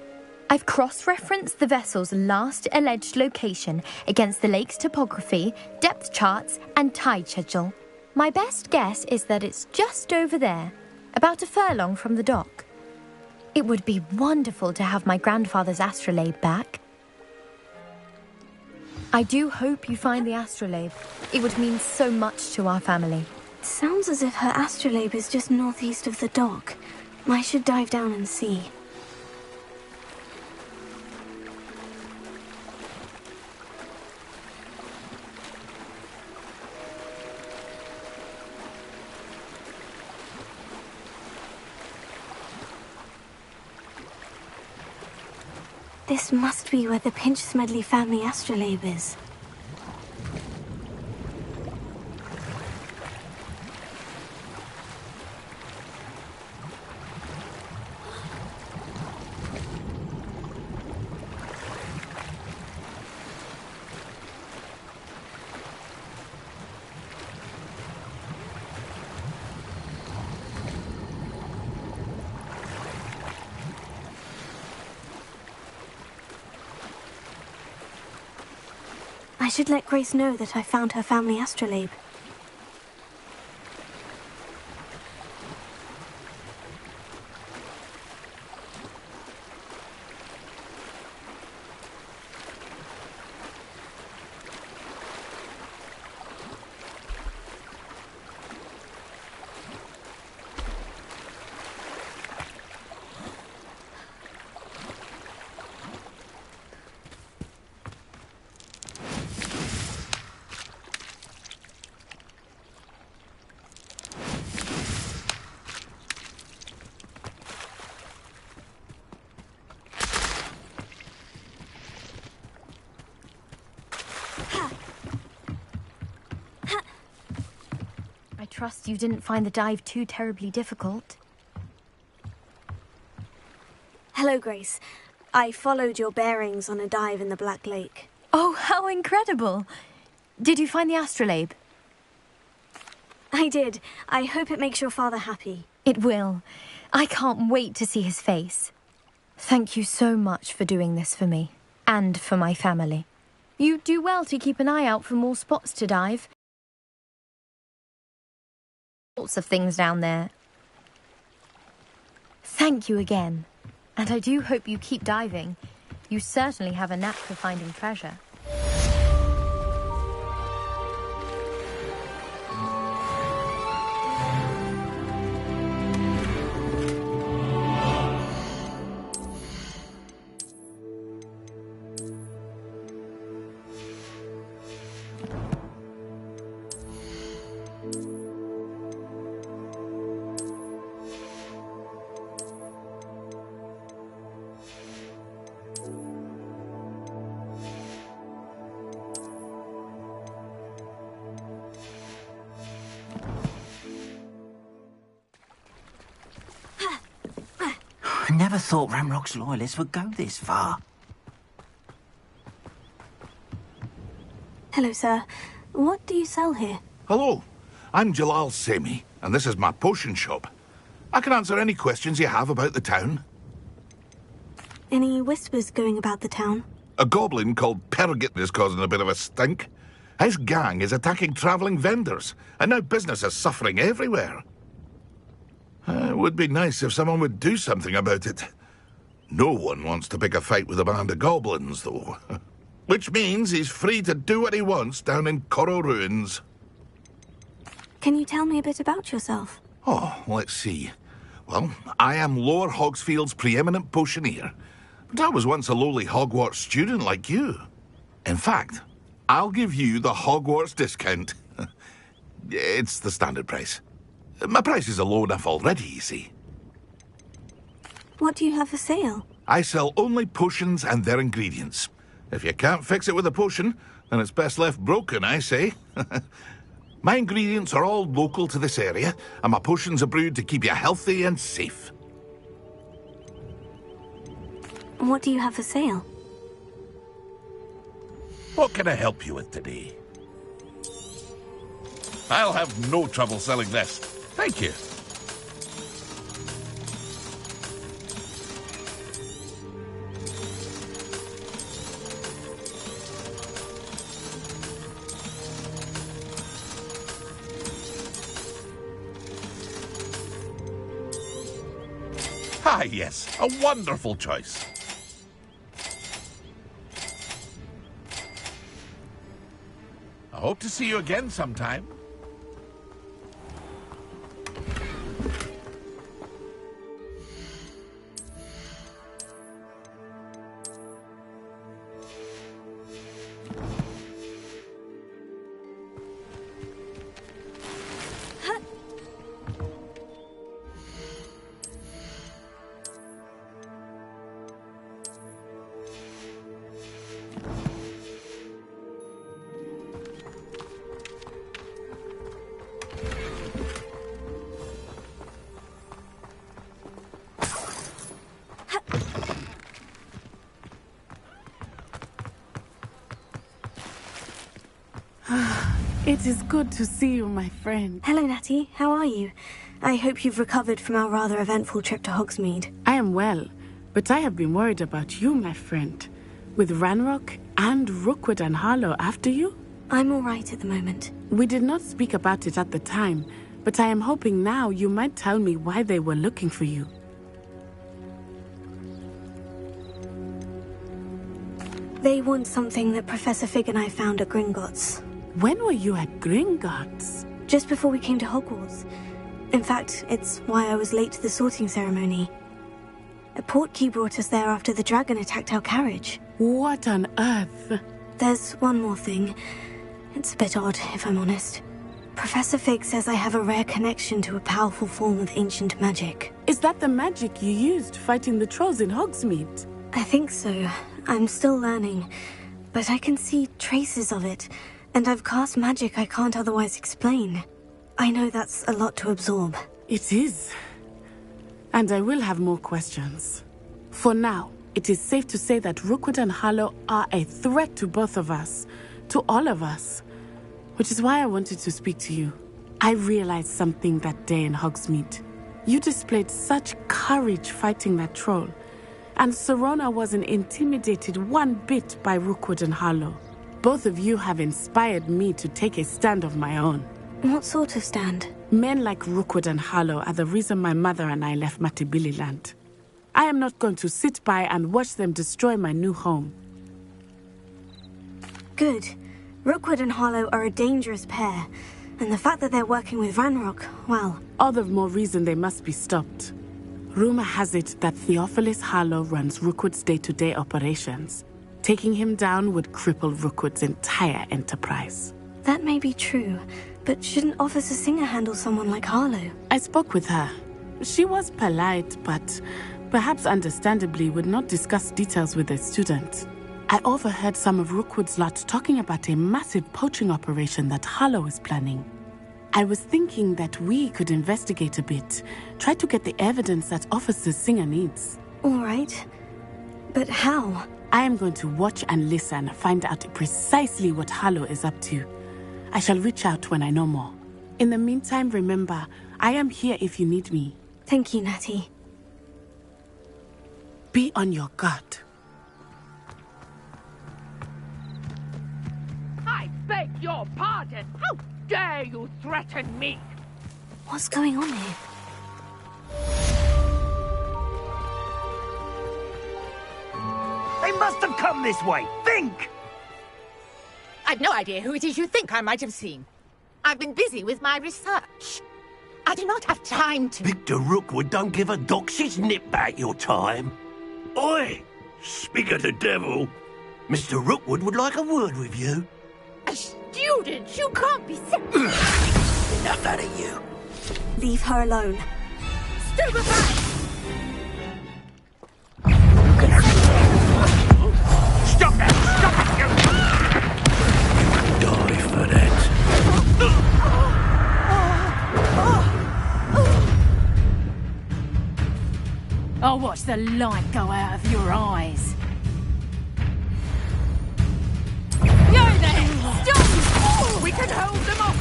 I've cross-referenced the vessel's last alleged location against the lake's topography, depth charts, and tide schedule. My best guess is that it's just over there, about a furlong from the dock. It would be wonderful to have my grandfather's astrolabe back. I do hope you find the astrolabe. It would mean so much to our family. Sounds as if her astrolabe is just northeast of the dock. I should dive down and see. This must be where the Pinch Smedley family astrolabe is. I should let Grace know that I found her family astrolabe. I trust you didn't find the dive too terribly difficult. Hello, Grace. I followed your bearings on a dive in the Black Lake. Oh, how incredible! Did you find the astrolabe? I did. I hope it makes your father happy. It will. I can't wait to see his face. Thank you so much for doing this for me, and for my family. You do well to keep an eye out for more spots to dive. Lots of things down there. Thank you again. And I do hope you keep diving. You certainly have a knack for finding treasure. I never thought Ramrock's loyalists would go this far. Hello, sir. What do you sell here? Hello, I'm Jalal Semi, and this is my potion shop. I can answer any questions you have about the town. Any whispers going about the town? A goblin called Pergit is causing a bit of a stink. His gang is attacking travelling vendors, and now business is suffering everywhere. would be nice if someone would do something about it. No one wants to pick a fight with a band of goblins, though. Which means he's free to do what he wants down in Coral Ruins. Can you tell me a bit about yourself? Oh, let's see. Well, I am Lower Hogsfield's preeminent potioneer. But I was once a lowly Hogwarts student like you. In fact, I'll give you the Hogwarts discount. It's the standard price. My prices are low enough already, you see. What do you have for sale? I sell only potions and their ingredients. If you can't fix it with a potion, then it's best left broken, I say. My ingredients are all local to this area, and my potions are brewed to keep you healthy and safe. What do you have for sale? What can I help you with today? I'll have no trouble selling this. Thank you. Ah, yes, a wonderful choice. I hope to see you again sometime. It is good to see you, my friend. Hello, Natty. How are you? I hope you've recovered from our rather eventful trip to Hogsmeade. I am well, but I have been worried about you, my friend. With Ranrock and Rookwood and Harlow after you? I'm all right at the moment. We did not speak about it at the time, but I am hoping now you might tell me why they were looking for you. They want something that Professor Fig and I found at Gringotts. When were you at Gringotts? Just before we came to Hogwarts. In fact, it's why I was late to the sorting ceremony. A portkey brought us there after the dragon attacked our carriage. What on earth? There's one more thing. It's a bit odd, if I'm honest. Professor Fig says I have a rare connection to a powerful form of ancient magic. Is that the magic you used fighting the trolls in Hogsmeade? I think so. I'm still learning, but I can see traces of it, and I've cast magic I can't otherwise explain. I know that's a lot to absorb. It is. And I will have more questions. For now, it is safe to say that Rookwood and Harlow are a threat to both of us, to all of us, which is why I wanted to speak to you. I realized something that day in Hogsmeade. You displayed such courage fighting that troll, and Serona wasn't intimidated one bit by Rookwood and Harlow. Both of you have inspired me to take a stand of my own. What sort of stand? Men like Rookwood and Harlow are the reason my mother and I left Matibili Land. I am not going to sit by and watch them destroy my new home. Good. Rookwood and Harlow are a dangerous pair, and the fact that they're working with Ranrock, well... All the more reason they must be stopped. Rumor has it that Theophilus Harlow runs Rookwood's day-to-day operations. Taking him down would cripple Rookwood's entire enterprise. That may be true, but shouldn't Officer Singer handle someone like Harlow? I spoke with her. She was polite, but perhaps understandably would not discuss details with a student. I overheard some of Rookwood's lot talking about a massive poaching operation that Harlow is planning. I was thinking that we could investigate a bit, try to get the evidence that Officer Singer needs. All right. But how? I am going to watch and listen, find out precisely what Harlow is up to. I shall reach out when I know more. In the meantime, remember, I am here if you need me. Thank you, Natty. Be on your guard. I beg your pardon. How dare you threaten me? What's going on here? They must have come this way. Think! I've no idea who it is you think I might have seen. I've been busy with my research. I do not have time to... Victor Rookwood don't give a doxy's nip back your time. Oi! Speak of the devil. Mr. Rookwood would like a word with you. A student? You can't be sick. Enough out of you. Leave her alone. Stupefy! Stop that! Stop it! Die for that. I'll watch the light go out of your eyes. Yo there! Stop! We can hold them off!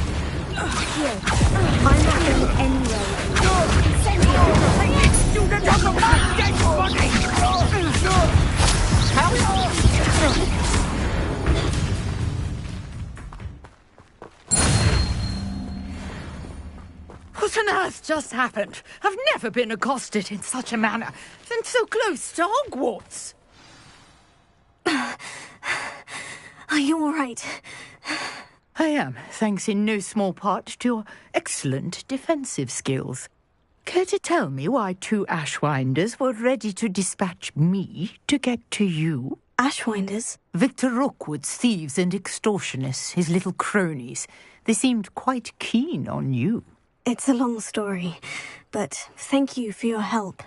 Here. I'm not going anywhere. Send me a student on the dead body! What on earth just happened? I've never been accosted in such a manner, and so close to Hogwarts. Are you all right? I am, thanks in no small part to your excellent defensive skills. Care to tell me why 2 Ashwinders were ready to dispatch me to get to you? Ashwinders? Victor Rookwood's thieves and extortionists, his little cronies. They seemed quite keen on you. It's a long story, but thank you for your help.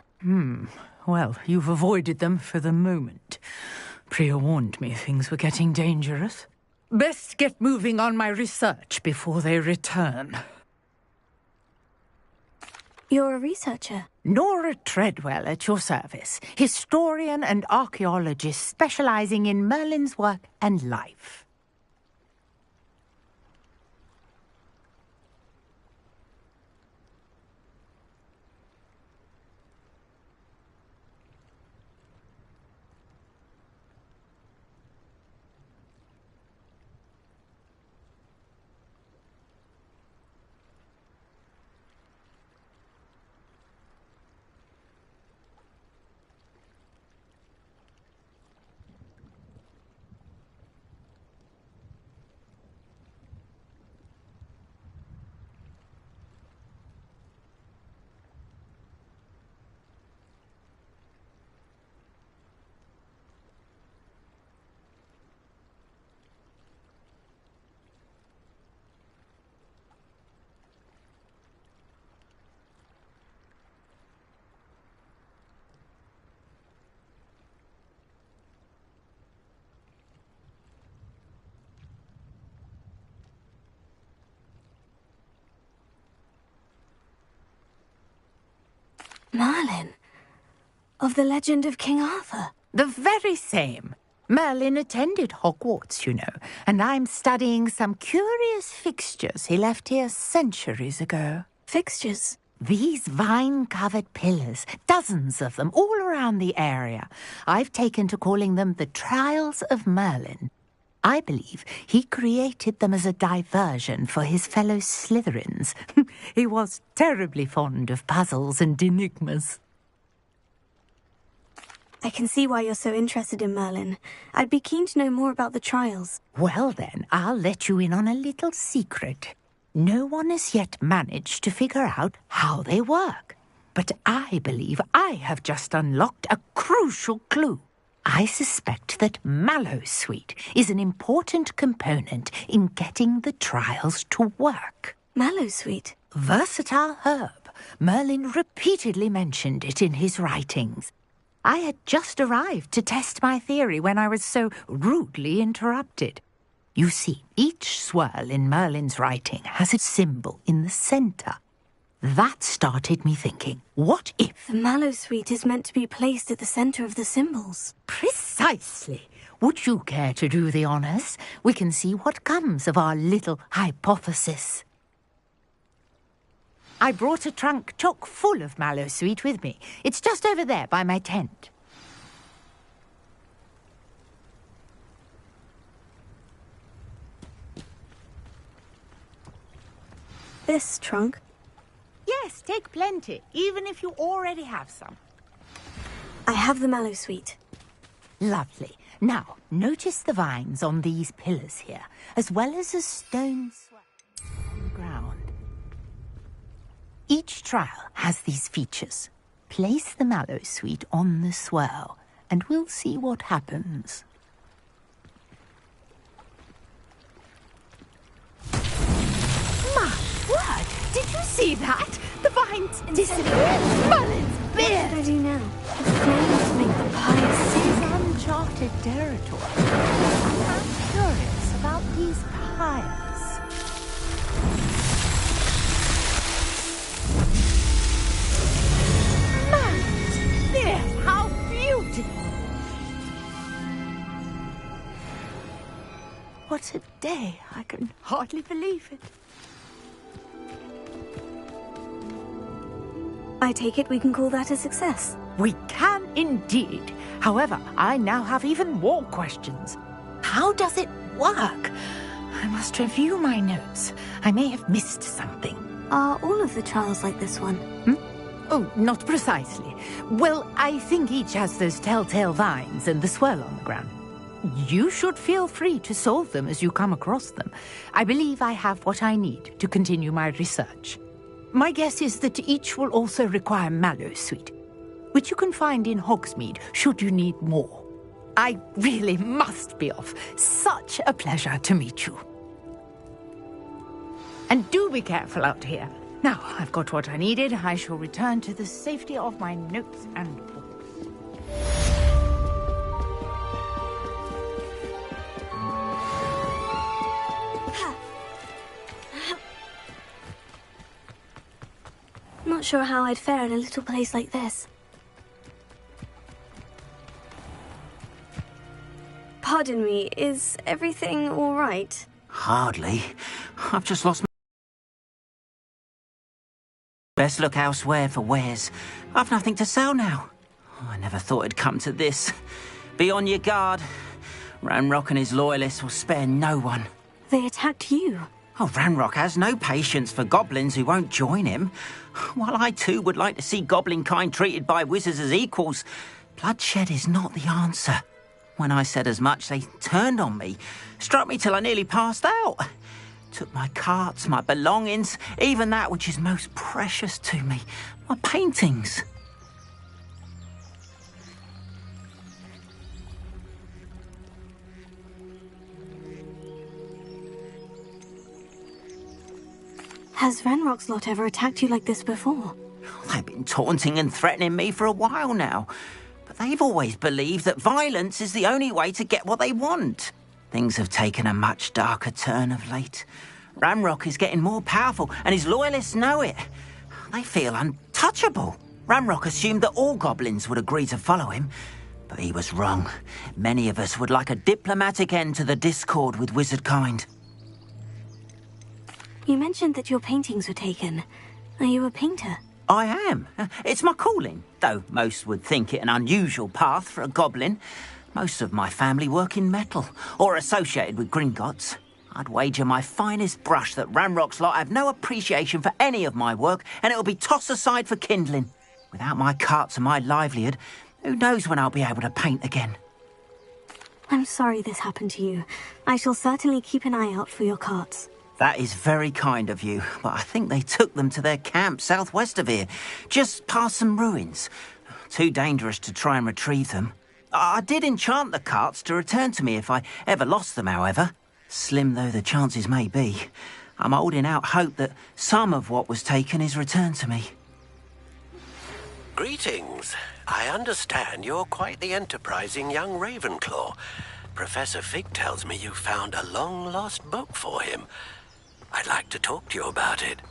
Well, you've avoided them for the moment. Priya warned me things were getting dangerous. Best get moving on my research before they return. You're a researcher? Nora Treadwell at your service. Historian and archaeologist specializing in Merlin's work and life. Merlin? Of the legend of King Arthur? The very same. Merlin attended Hogwarts, you know, and I'm studying some curious fixtures he left here centuries ago. Fixtures? These vine-covered pillars, dozens of them, all around the area. I've taken to calling them the Trials of Merlin. I believe he created them as a diversion for his fellow Slytherins. He was terribly fond of puzzles and enigmas. I can see why you're so interested in Merlin. I'd be keen to know more about the trials. Well then, I'll let you in on a little secret. No one has yet managed to figure out how they work. But I believe I have just unlocked a crucial clue. I suspect that Mallowsweet is an important component in getting the trials to work. Mallowsweet? Versatile herb. Merlin repeatedly mentioned it in his writings. I had just arrived to test my theory when I was so rudely interrupted. You see, each swirl in Merlin's writing has a symbol in the centre. That started me thinking, what if... The Mallowsweet is meant to be placed at the centre of the symbols. Precisely. Would you care to do the honours? We can see what comes of our little hypothesis. I brought a trunk chock full of Mallowsweet with me. It's just over there by my tent. This trunk? Yes, take plenty, even if you already have some. I have the mallow sweet. Lovely. Now, notice the vines on these pillars here, as well as a stone swell on the ground. Each trial has these features. Place the mallow sweet on the swirl, and we'll see what happens. My word! Did you see that? The vines disappeared! Mullins, beer! What should I do now? The flames make the pie This is uncharted territory. I'm curious about these piles. Mullins, beer! How beautiful! What a day! I can hardly believe it. I take it we can call that a success. We can indeed. However, I now have even more questions. How does it work? I must review my notes. I may have missed something. Are all of the trials like this one? Oh, not precisely. Well, I think each has those telltale vines and the swirl on the ground. You should feel free to solve them as you come across them. I believe I have what I need to continue my research. My guess is that each will also require mallow sweet, which you can find in Hogsmeade should you need more. I really must be off. Such a pleasure to meet you. And do be careful out here. Now, I've got what I needed. I shall return to the safety of my notes and books. Not sure how I'd fare in a little place like this. Pardon me, is everything all right? Hardly. I've just lost my... Best look elsewhere for wares. I've nothing to sell now. I never thought it'd come to this. Be on your guard. Ranrock and his loyalists will spare no one. They attacked you. Oh, Ranrock has no patience for goblins who won't join him. While I too would like to see goblin kind treated by wizards as equals, bloodshed is not the answer. When I said as much, they turned on me, struck me till I nearly passed out. Took my carts, my belongings, even that which is most precious to me, my paintings. Has Ranrock's lot ever attacked you like this before? They've been taunting and threatening me for a while now. But they've always believed that violence is the only way to get what they want. Things have taken a much darker turn of late. Ranrock is getting more powerful, and his loyalists know it. They feel untouchable. Ranrock assumed that all goblins would agree to follow him, but he was wrong. Many of us would like a diplomatic end to the discord with wizard kind. You mentioned that your paintings were taken. Are you a painter? I am. It's my calling, though most would think it an unusual path for a goblin. Most of my family work in metal, or associated with Gringotts. I'd wager my finest brush that Ranrock's lot have no appreciation for any of my work, and it'll be tossed aside for kindling. Without my carts and my livelihood, who knows when I'll be able to paint again? I'm sorry this happened to you. I shall certainly keep an eye out for your carts. That is very kind of you, but I think they took them to their camp southwest of here, just past some ruins. Too dangerous to try and retrieve them. I did enchant the carts to return to me if I ever lost them, however. Slim though the chances may be, I'm holding out hope that some of what was taken is returned to me. Greetings. I understand you're quite the enterprising young Ravenclaw. Professor Fig tells me you found a long-lost book for him. I'd like to talk to you about it.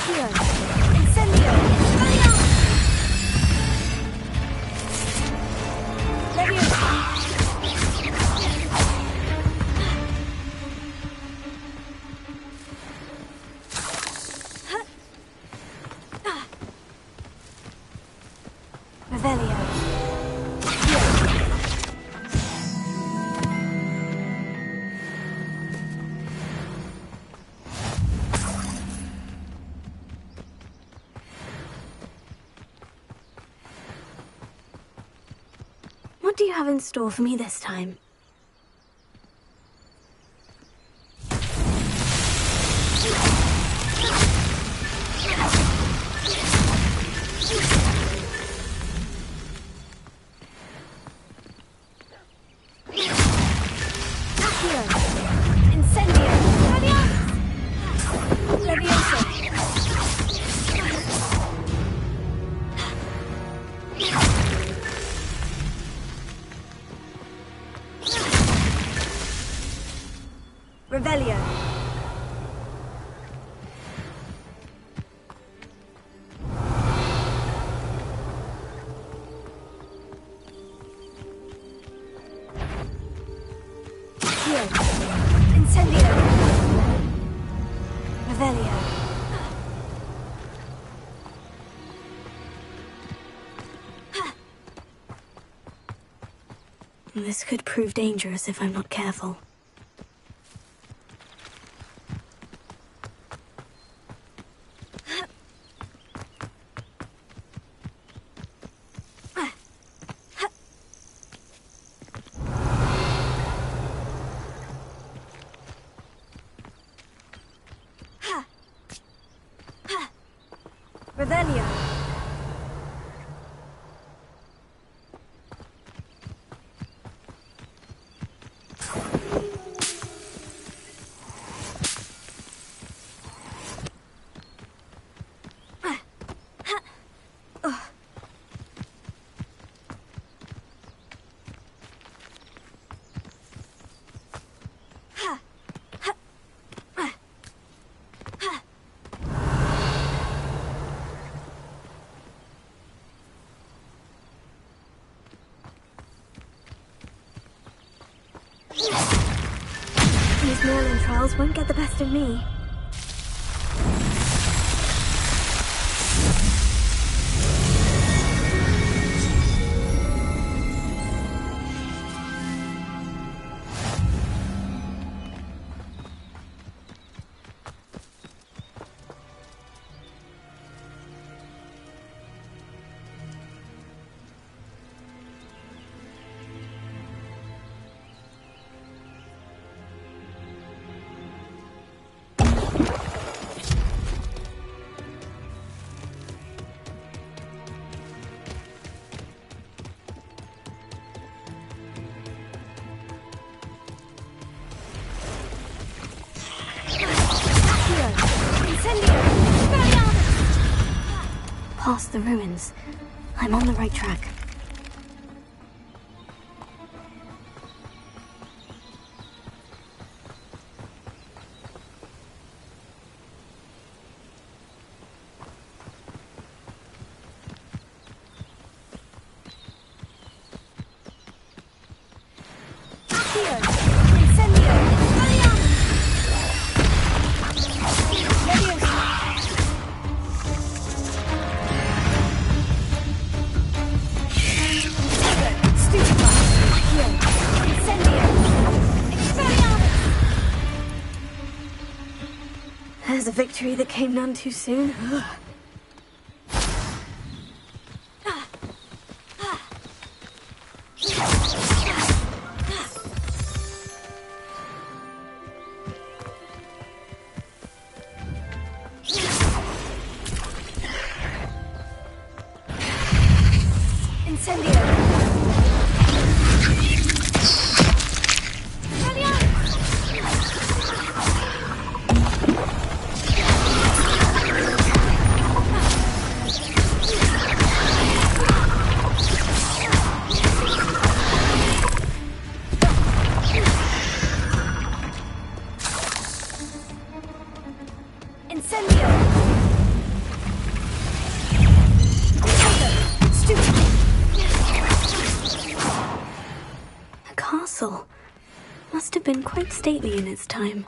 Accio! Incendio! Leviosa! Revelio. What do you have in store for me this time? Revelio. Accio. Incendio. Revelio. This could prove dangerous if I'm not careful. Revelio. These Merlin trials won't get the best of me. Past the ruins. I'm on the right track. There's a victory that came none too soon. Incendio! castle. Must have been quite stately in its time.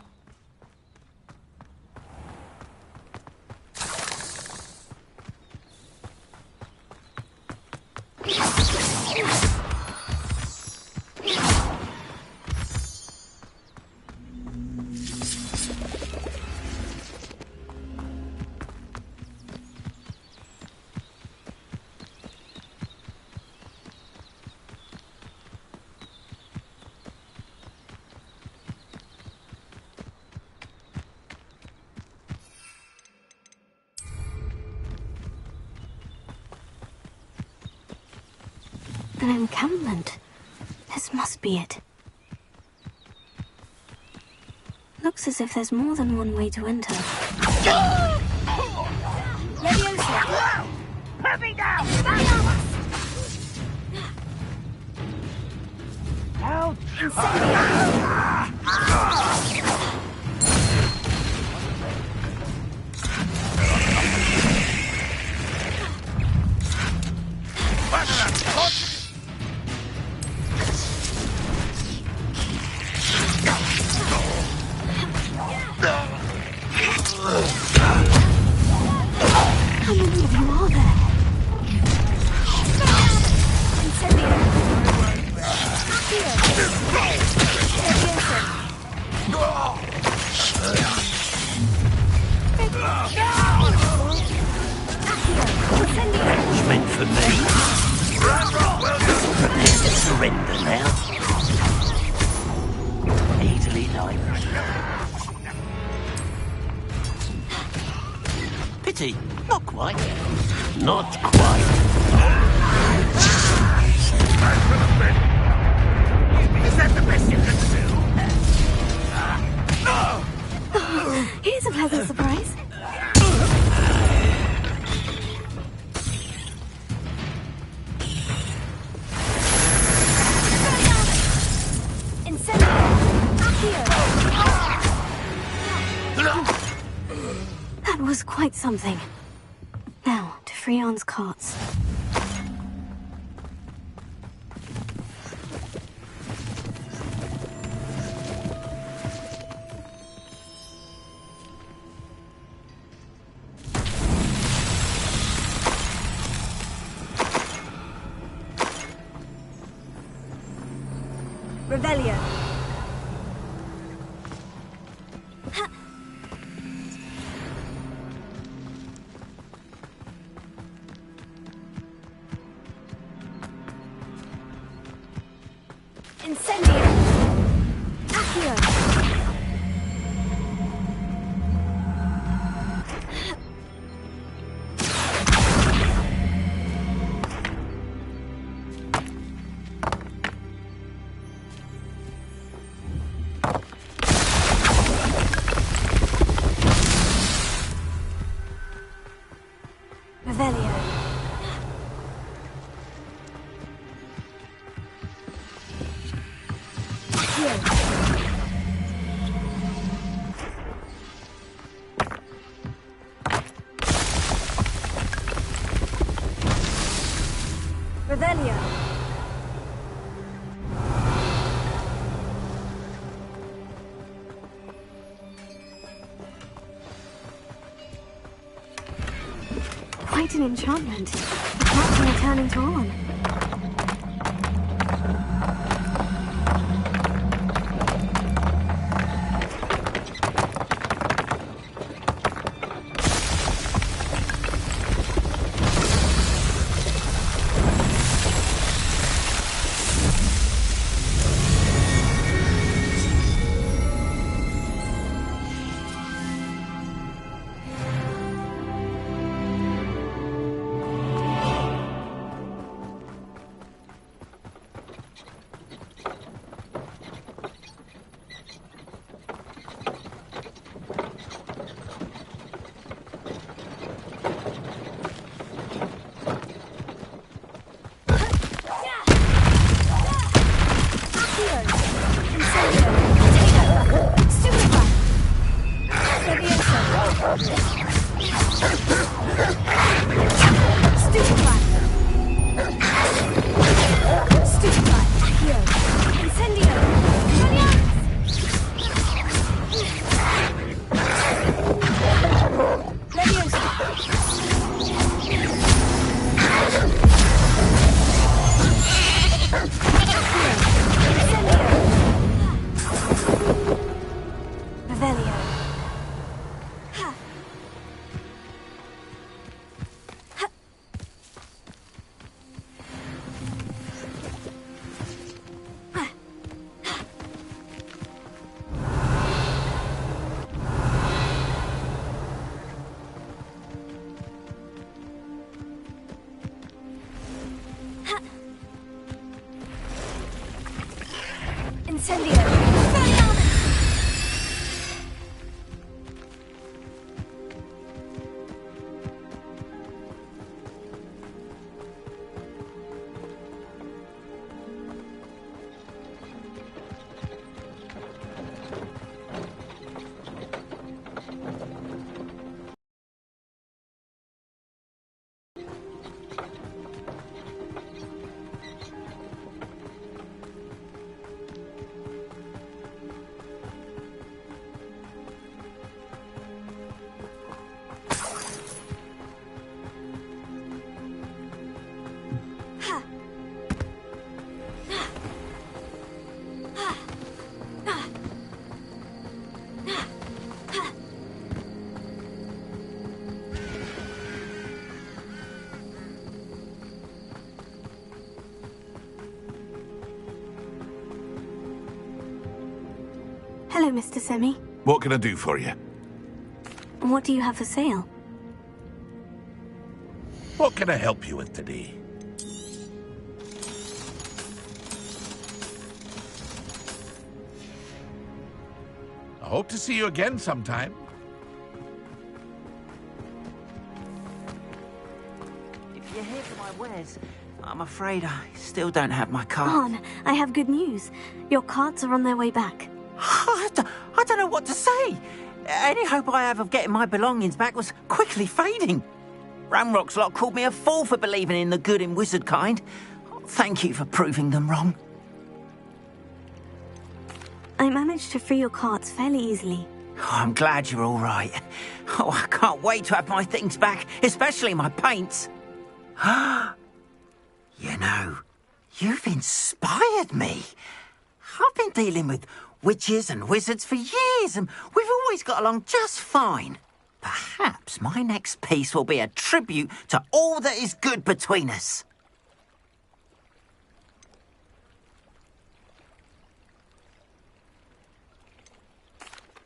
An encampment. This must be it. Looks as if there's more than one way to enter. Leviosa! Put me down! Help! How many of you are there? It's meant for me. Prepare to surrender now. Easily like. Pity. Not quite. Not quite. Is that the best you can do? Here's a pleasant surprise. That was quite something. Now, to Freon's carts. Revelio. Incendio. Accio. Revelio. Revelio. Quite an enchantment. The carts are returning to on. Incendio. Hello, Mr. Semi. What can I do for you? What do you have for sale? What can I help you with today? I hope to see you again sometime. If you're here for my wares, I'm afraid I still don't have my card. Arn, I have good news. Your carts are on their way back. I don't know what to say. Any hope I have of getting my belongings back was quickly fading. Ramrock's lot called me a fool for believing in the good in wizard kind. Thank you for proving them wrong. I managed to free your carts fairly easily. Oh, I'm glad you're all right. Oh, I can't wait to have my things back, especially my paints. You know, you've inspired me. I've been dealing with witches and wizards for years, and we've always got along just fine. Perhaps my next piece will be a tribute to all that is good between us.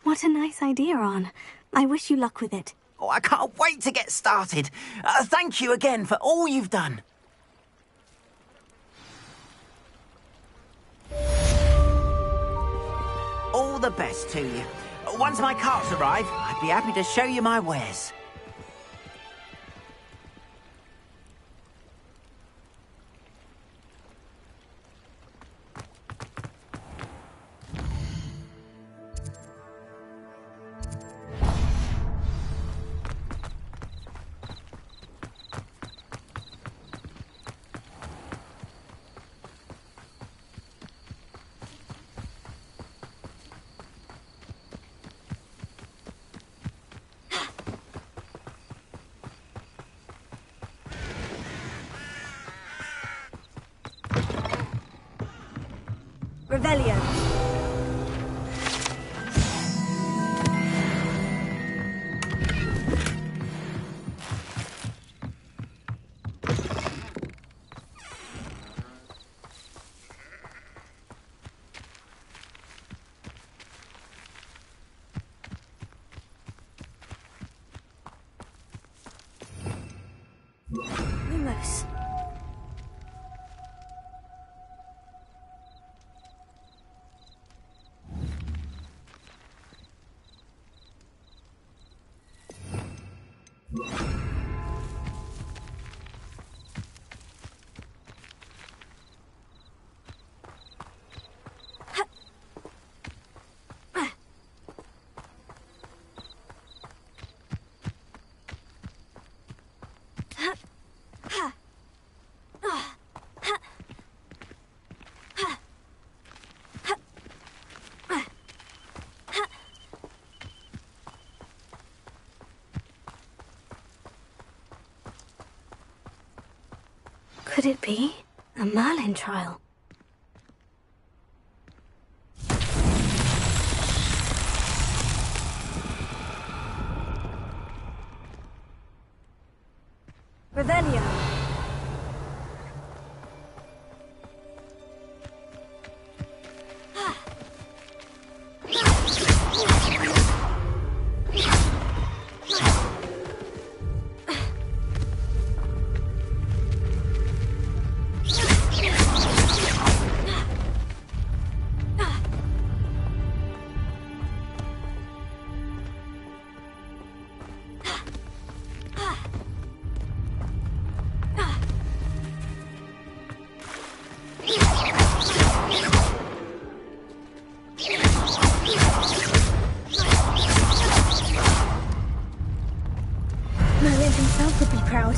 What a nice idea, Arn. I wish you luck with it. Oh, I can't wait to get started. Thank you again for all you've done. All the best to you. Once my carts arrive, I'd be happy to show you my wares. Revelio. Lumos. Could it be a Merlin trial? Revelio. Merlin himself would be proud.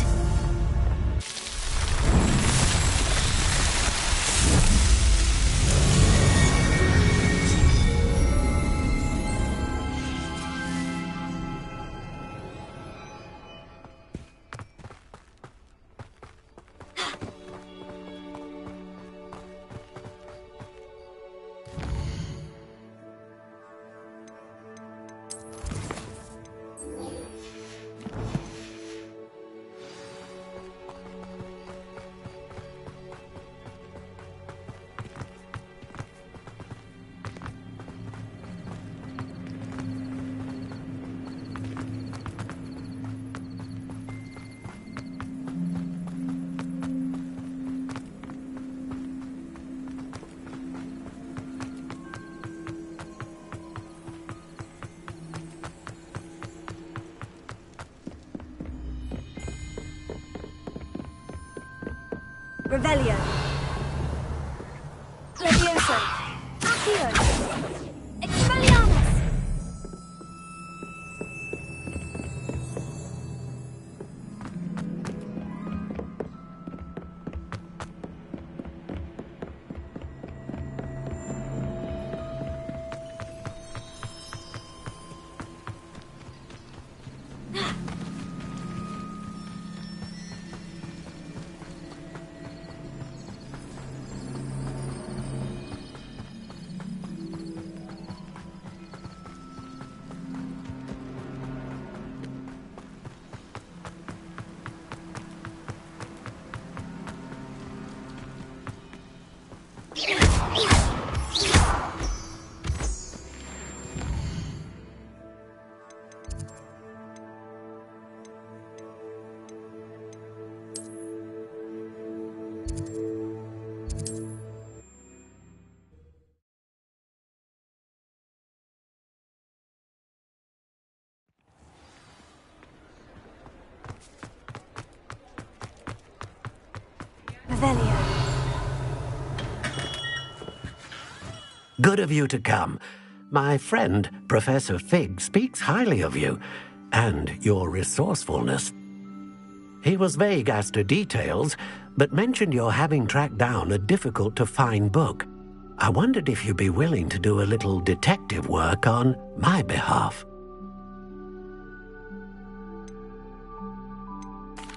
Revelio. Levioso. Accio. Expelliarmus. Revelio. Good of you to come. My friend, Professor Fig, speaks highly of you and your resourcefulness. He was vague as to details, but mentioned your having tracked down a difficult-to-find book. I wondered if you'd be willing to do a little detective work on my behalf.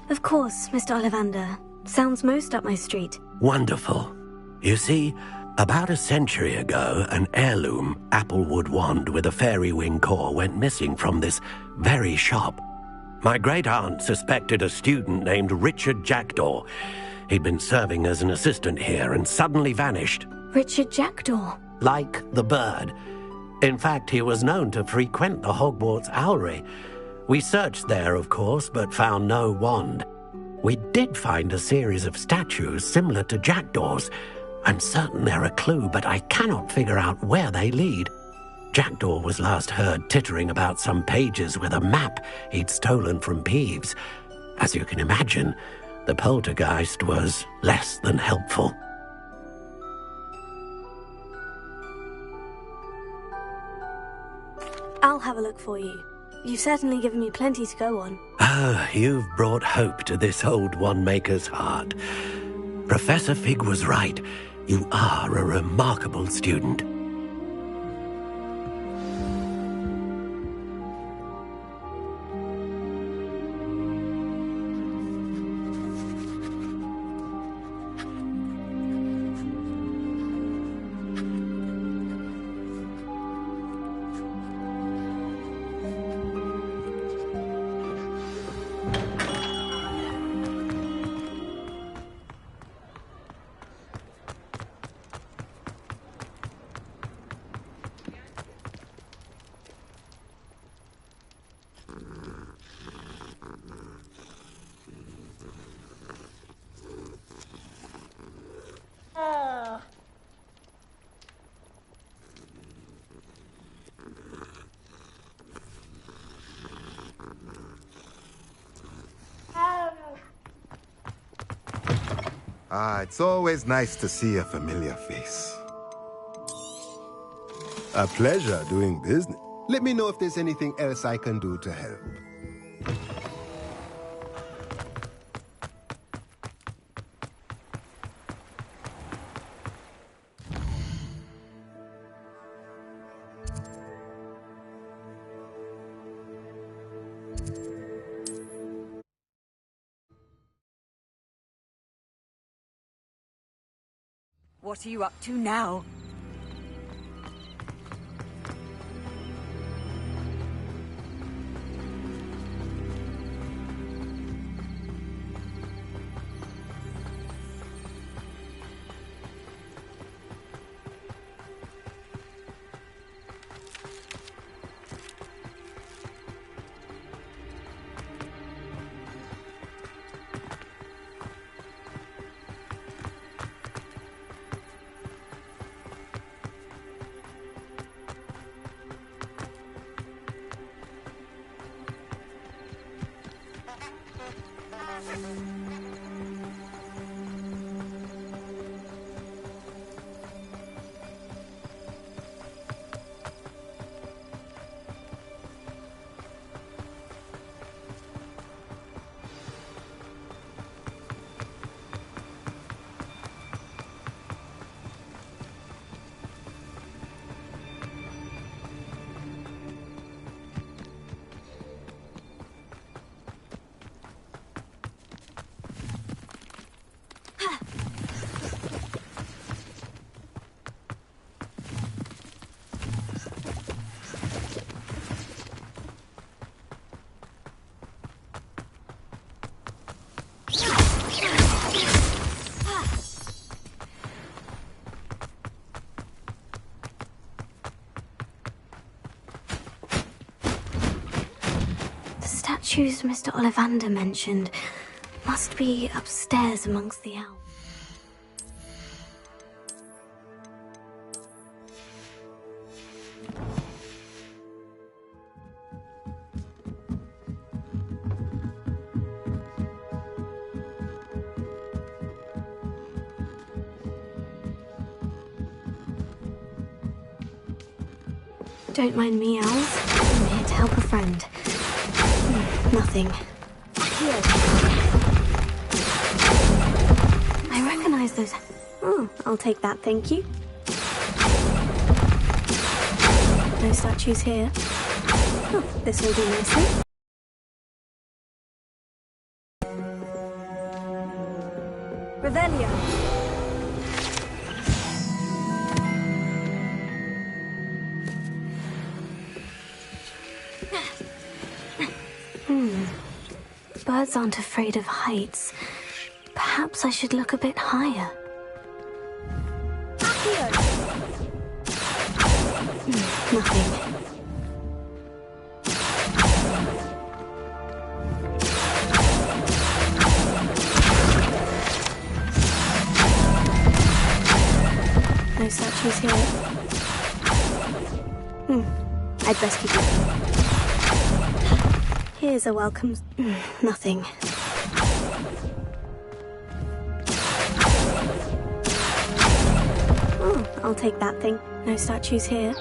Of course, Mr. Ollivander. Sounds most up my street. Wonderful. You see, about a century ago, an heirloom applewood wand with a fairy wing core went missing from this very shop. My great-aunt suspected a student named Richard Jackdaw. He'd been serving as an assistant here and suddenly vanished. Richard Jackdaw? Like the bird. In fact, he was known to frequent the Hogwarts Owlery. We searched there, of course, but found no wand. We did find a series of statues similar to Jackdaw's. I'm certain they're a clue, but I cannot figure out where they lead. Jackdaw was last heard tittering about some pages with a map he'd stolen from Peeves. As you can imagine, the poltergeist was less than helpful. I'll have a look for you. You've certainly given me plenty to go on. Ah, you've brought hope to this old one-maker's heart. Professor Fig was right. You are a remarkable student. It's always nice to see a familiar face. A pleasure doing business. Let me know if there's anything else I can do to help. What are you up to now? Statues Mr. Ollivander mentioned must be upstairs amongst the elves. Don't mind me, owls. I'm here to help a friend. Nothing. Here. I recognize those. Oh, I'll take that, thank you. No statues here. Oh, this will do nicely. Revelio. Birds aren't afraid of heights. Perhaps I should look a bit higher. Nothing. No statues here. I'd best keep looking. Here's a welcome. Nothing. Oh, I'll take that thing. No statues here.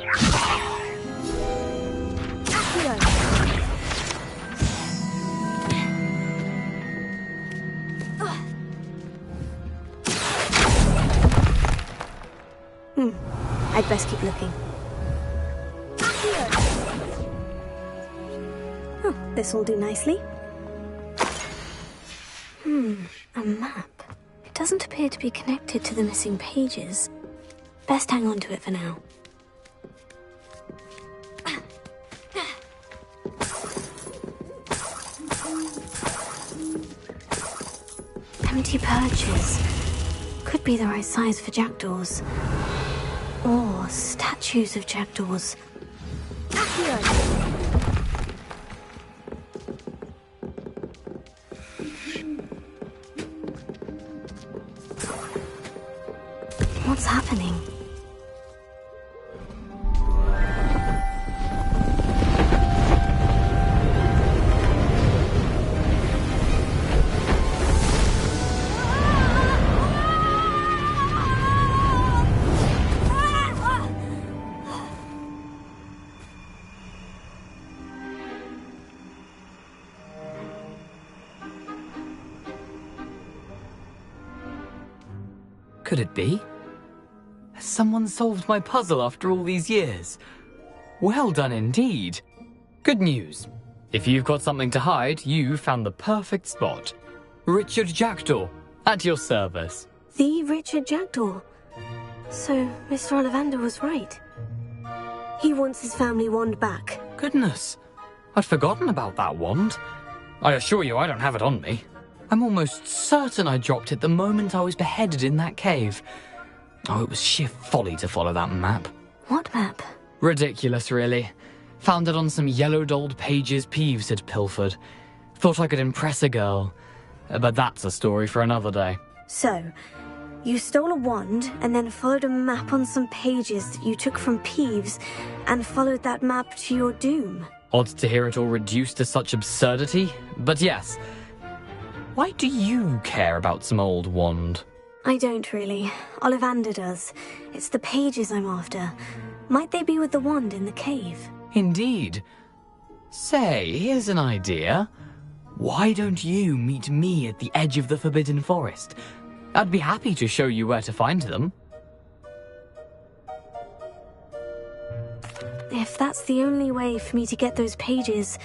I'd best keep looking. Oh, this will do nicely. A map. It doesn't appear to be connected to the missing pages. Best hang on to it for now. Empty perches. Could be the right size for jackdaws. Or statues of jackdaws. What's happening? Could it be? Has someone solved my puzzle after all these years? Well done indeed. Good news. If you've got something to hide, you found the perfect spot. Richard Jackdaw, at your service. The Richard Jackdaw. So, Mr. Ollivander was right. He wants his family wand back. Goodness, I'd forgotten about that wand. I assure you I don't have it on me. I'm almost certain I dropped it the moment I was beheaded in that cave. Oh, it was sheer folly to follow that map. What map? Ridiculous, really. Found it on some yellowed old pages Peeves had pilfered. Thought I could impress a girl. But that's a story for another day. So, you stole a wand and then followed a map on some pages that you took from Peeves and followed that map to your doom. Odd to hear it all reduced to such absurdity, but yes. Why do you care about some old wand? I don't really. Ollivander does. It's the pages I'm after. Might they be with the wand in the cave? Indeed. Say, here's an idea. Why don't you meet me at the edge of the Forbidden Forest? I'd be happy to show you where to find them. If that's the only way for me to get those pages,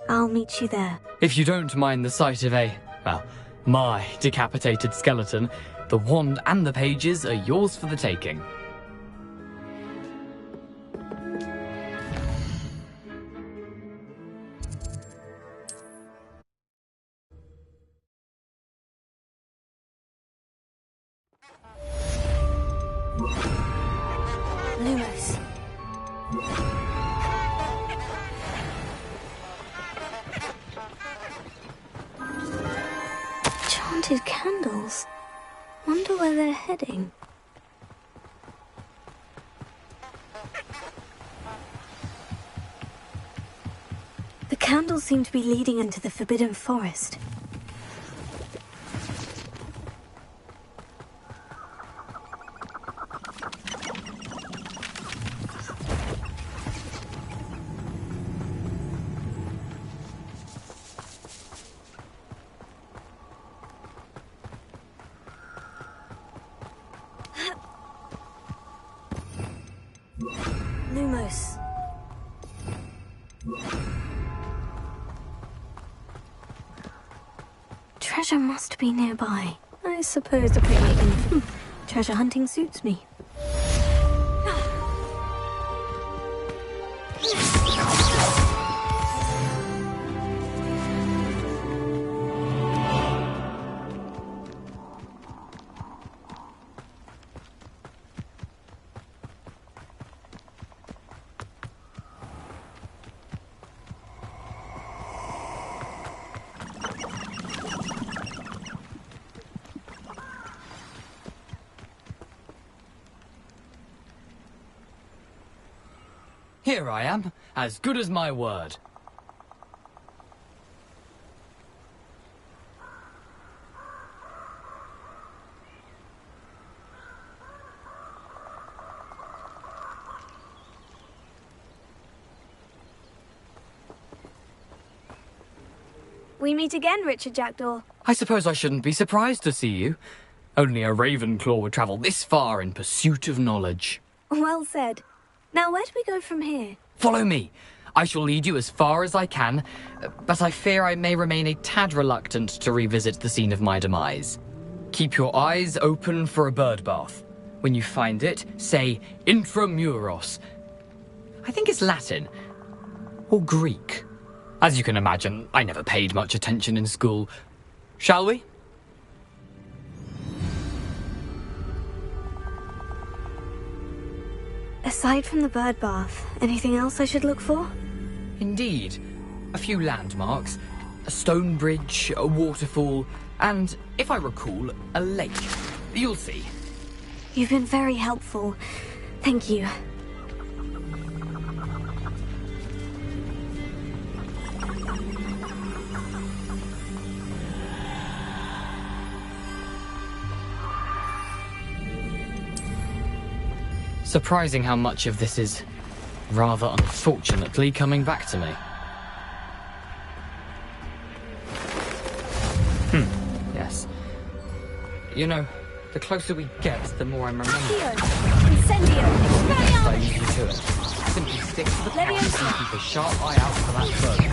I'll meet you there. If you don't mind the sight of my decapitated skeleton, the wand and the pages are yours for the taking. Lumos. Enchanted candles. Wonder where they're heading. The candles seem to be leading into the Forbidden Forest. Lumos. Treasure must be nearby. I suppose the picnic treasure hunting suits me. Here I am, as good as my word. We meet again, Richard Jackdaw. I suppose I shouldn't be surprised to see you. Only a Ravenclaw would travel this far in pursuit of knowledge. Well said. Now, where do we go from here? Follow me. I shall lead you as far as I can, but I fear I may remain a tad reluctant to revisit the scene of my demise. Keep your eyes open for a bird bath. When you find it, say intramuros. I think it's Latin. Or Greek. As you can imagine, I never paid much attention in school. Shall we? Aside from the bird bath, anything else I should look for? Indeed. A few landmarks, a stone bridge, a waterfall, and, if I recall, a lake. You'll see. You've been very helpful. Thank you. Surprising how much of this is, rather unfortunately, coming back to me. Yes. You know, The closer we get, the more I'm remembering. Incendio! So easy to it. Simply stick to the path and keep a sharp eye out for that bird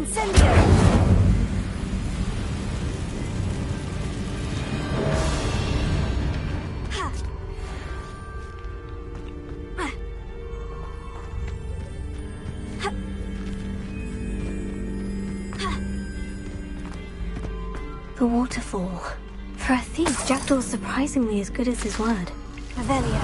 Incendio! The waterfall. For a thief, Jackdaw's surprisingly as good as his word. Revelio.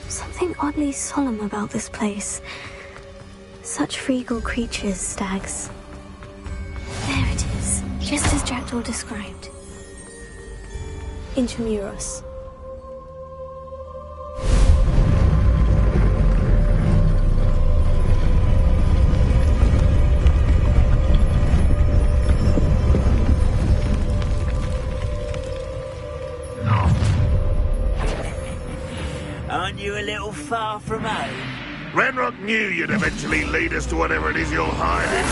Something oddly solemn about this place. Such regal creatures, stags. There it is, just as Jackdaw described. Intramuros. Aren't you a little far from home? Renrock knew you'd eventually lead us to whatever it is you're hiding.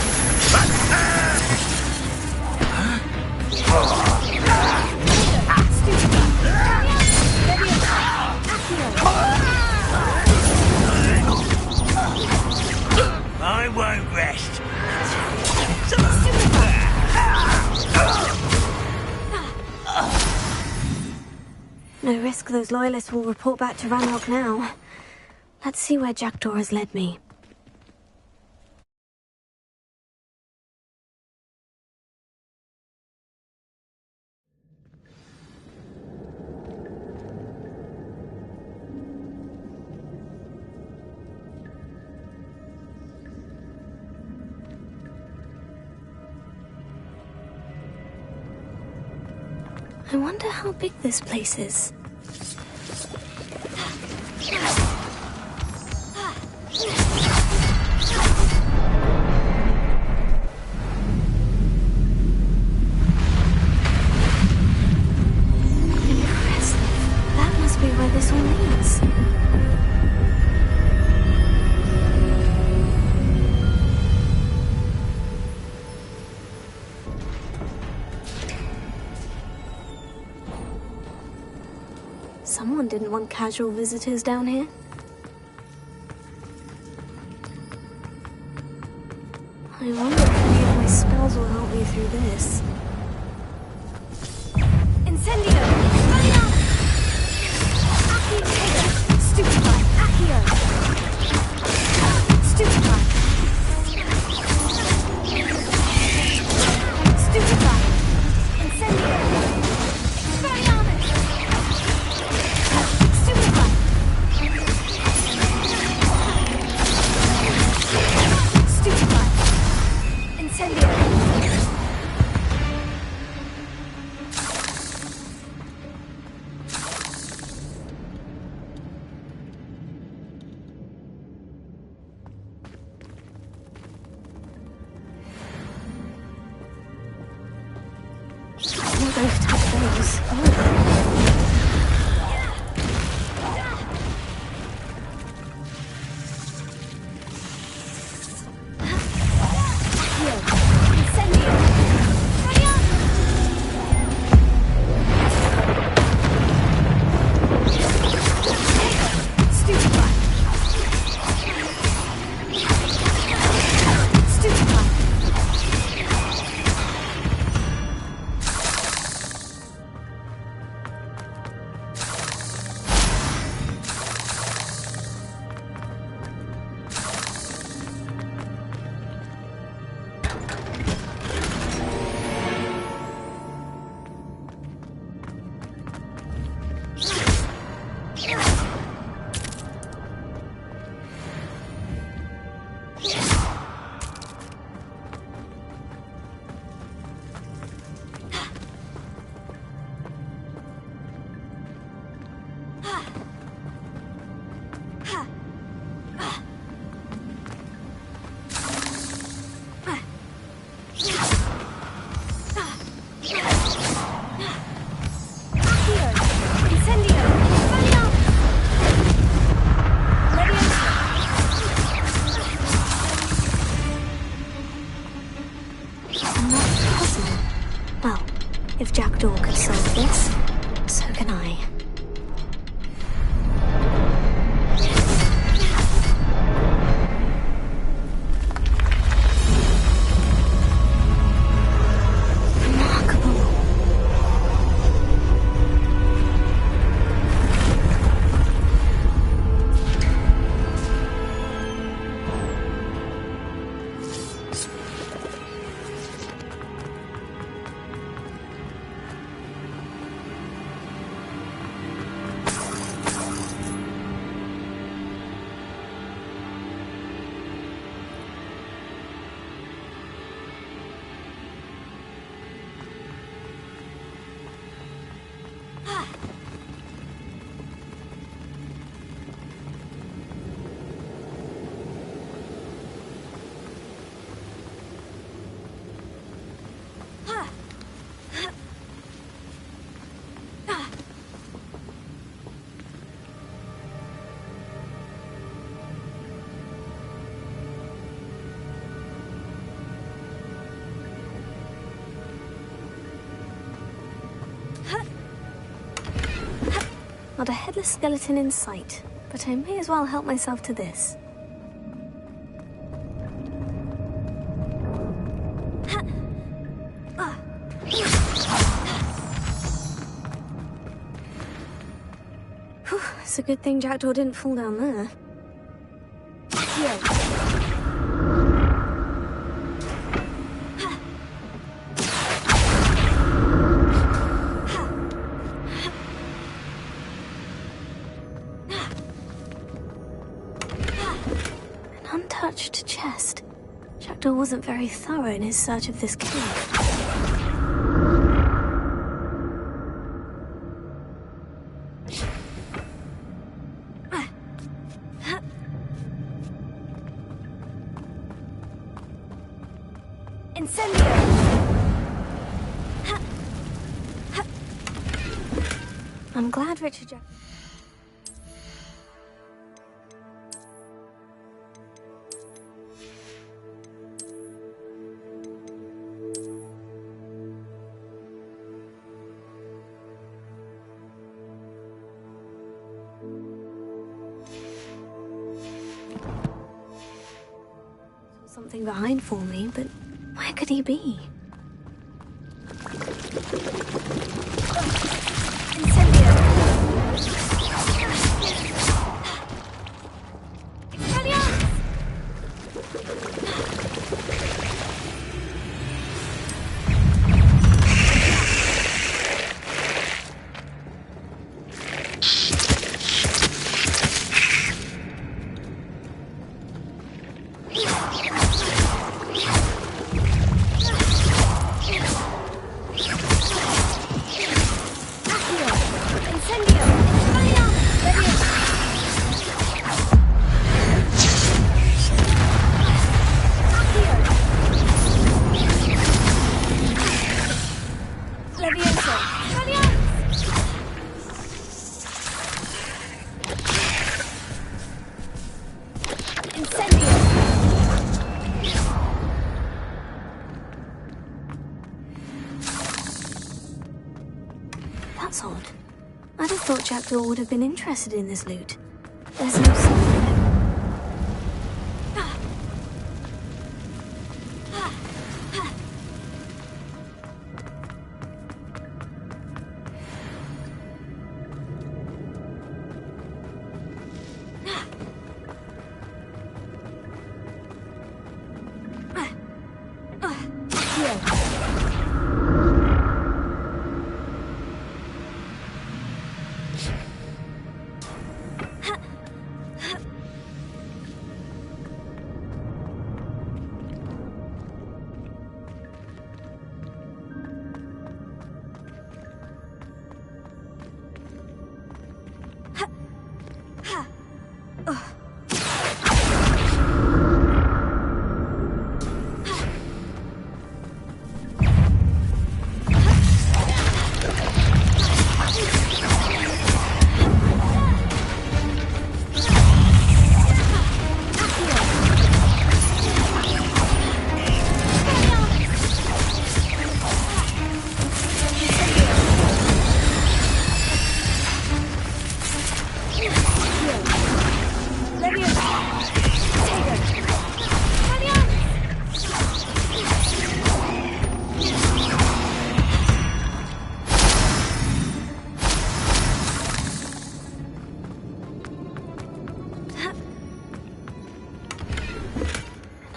I won't rest. No risk those loyalists will report back to Ranrock now. Let's see where Jackdaw has led me. I wonder how big this place is. Impressive. That must be where this all leads. Someone didn't want casual visitors down here. I wonder if any of my spells will help me through this. Incendio! Valiant! Accio! Stupefy! Accio! Stupefy! Stupefy! Incendio! Expelliarmus! Stupefy! Stupefy! Incendio! Not a headless skeleton in sight, but I may as well help myself to this. Whew, it's a good thing Jackdaw didn't fall down there. Here. Untouched chest. Jackdaw wasn't very thorough in his search of this cave. Incendio! I'm glad Richard Jack... something behind for me, but where could he be? That's odd. I'd have thought Jackdaw would have been interested in this loot. There's no sign of it.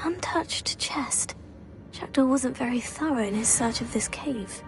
Untouched chest. Jackdaw wasn't very thorough in his search of this cave.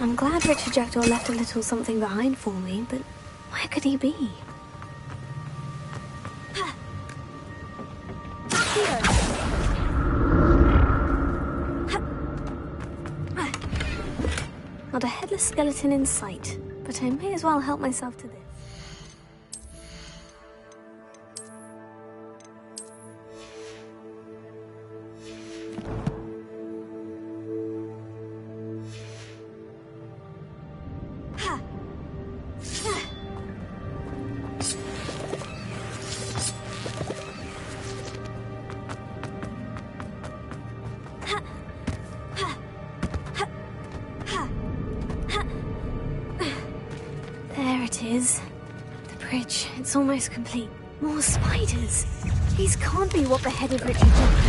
I'm glad Richard Jackdaw left a little something behind for me, but where could he be? Not a headless skeleton in sight, but I may as well help myself to this. There it is. The bridge. It's almost complete. More spiders. These can't be what beheaded Richard Jackdaw.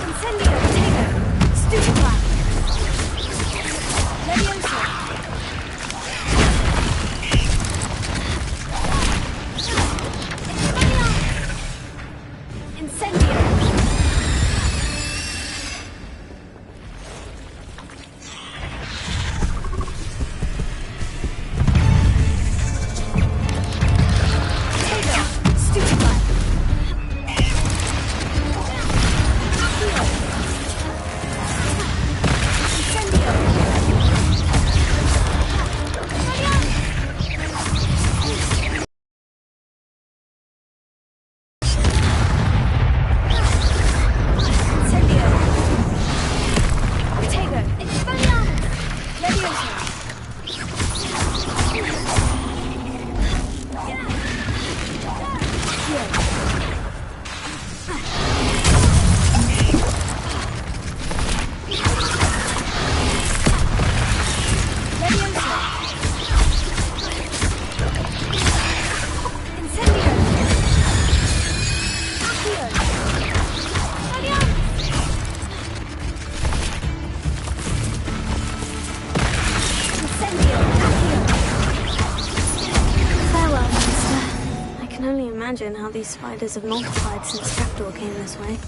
Incendio, Tego, Stupefy. Leviosa. Incendio. Imagine how these spiders have multiplied since Jackdaw came this way.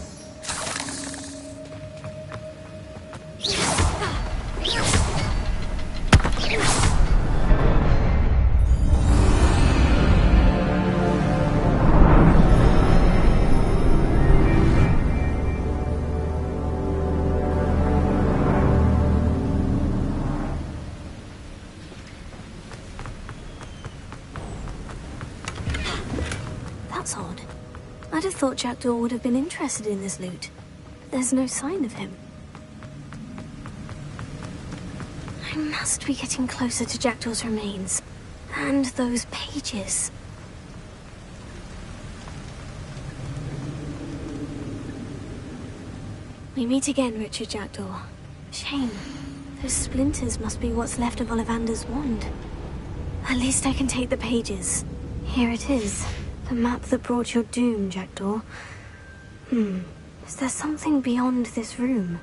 That's odd. I'd have thought Jackdaw would have been interested in this loot. But there's no sign of him. I must be getting closer to Jackdaw's remains. And those pages. We meet again, Richard Jackdaw. Shame. Those splinters must be what's left of Ollivander's wand. At least I can take the pages. Here it is. The map that brought your doom, Jackdaw. Is there something beyond this room?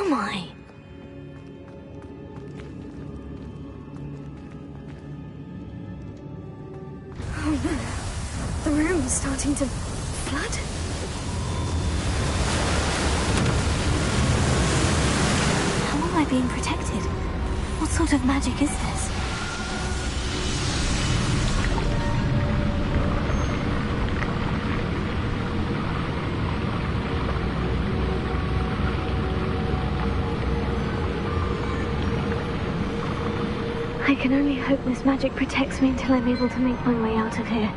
my. Oh no. The room is starting to flood. How am I being protected? What sort of magic is this? I can only hope this magic protects me until I'm able to make my way out of here.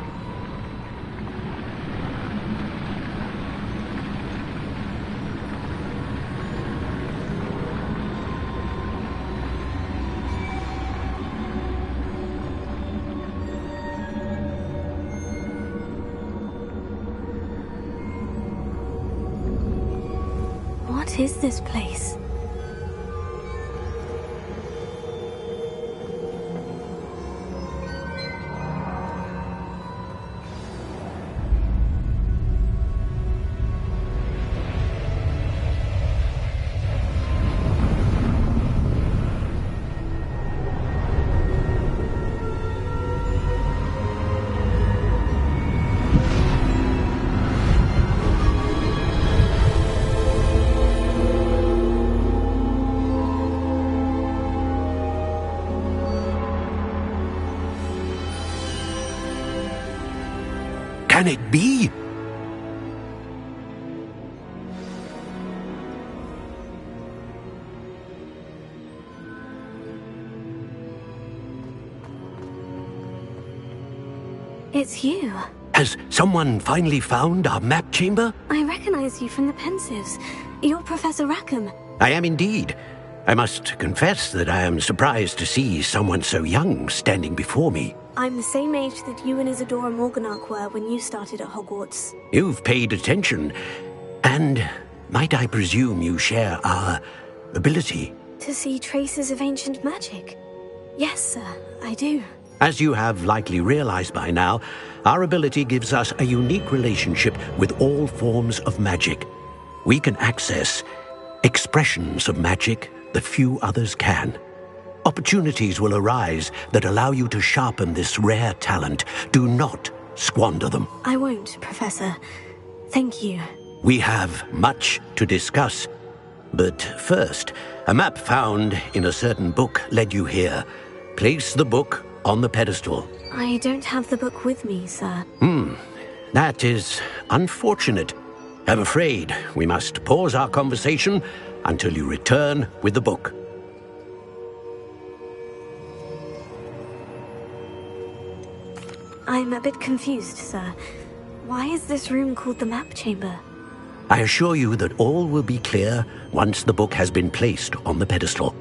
What is this place? Can it be? It's you. Has someone finally found our map chamber? I recognize you from the Pensives. You're Professor Rackham. I am indeed. I must confess that I am surprised to see someone so young standing before me. I'm the same age that you and Isadora Morganach were when you started at Hogwarts. You've paid attention. And might I presume you share our ability? To see traces of ancient magic? Yes, sir, I do. As you have likely realized by now, our ability gives us a unique relationship with all forms of magic. We can access expressions of magic that few others can. Opportunities will arise that allow you to sharpen this rare talent. Do not squander them. I won't, Professor. Thank you. We have much to discuss. But first, a map found in a certain book led you here. Place the book on the pedestal. I don't have the book with me, sir. That is unfortunate. I'm afraid we must pause our conversation until you return with the book. I'm a bit confused, sir. Why is this room called the map chamber? I assure you that all will be clear once the book has been placed on the pedestal.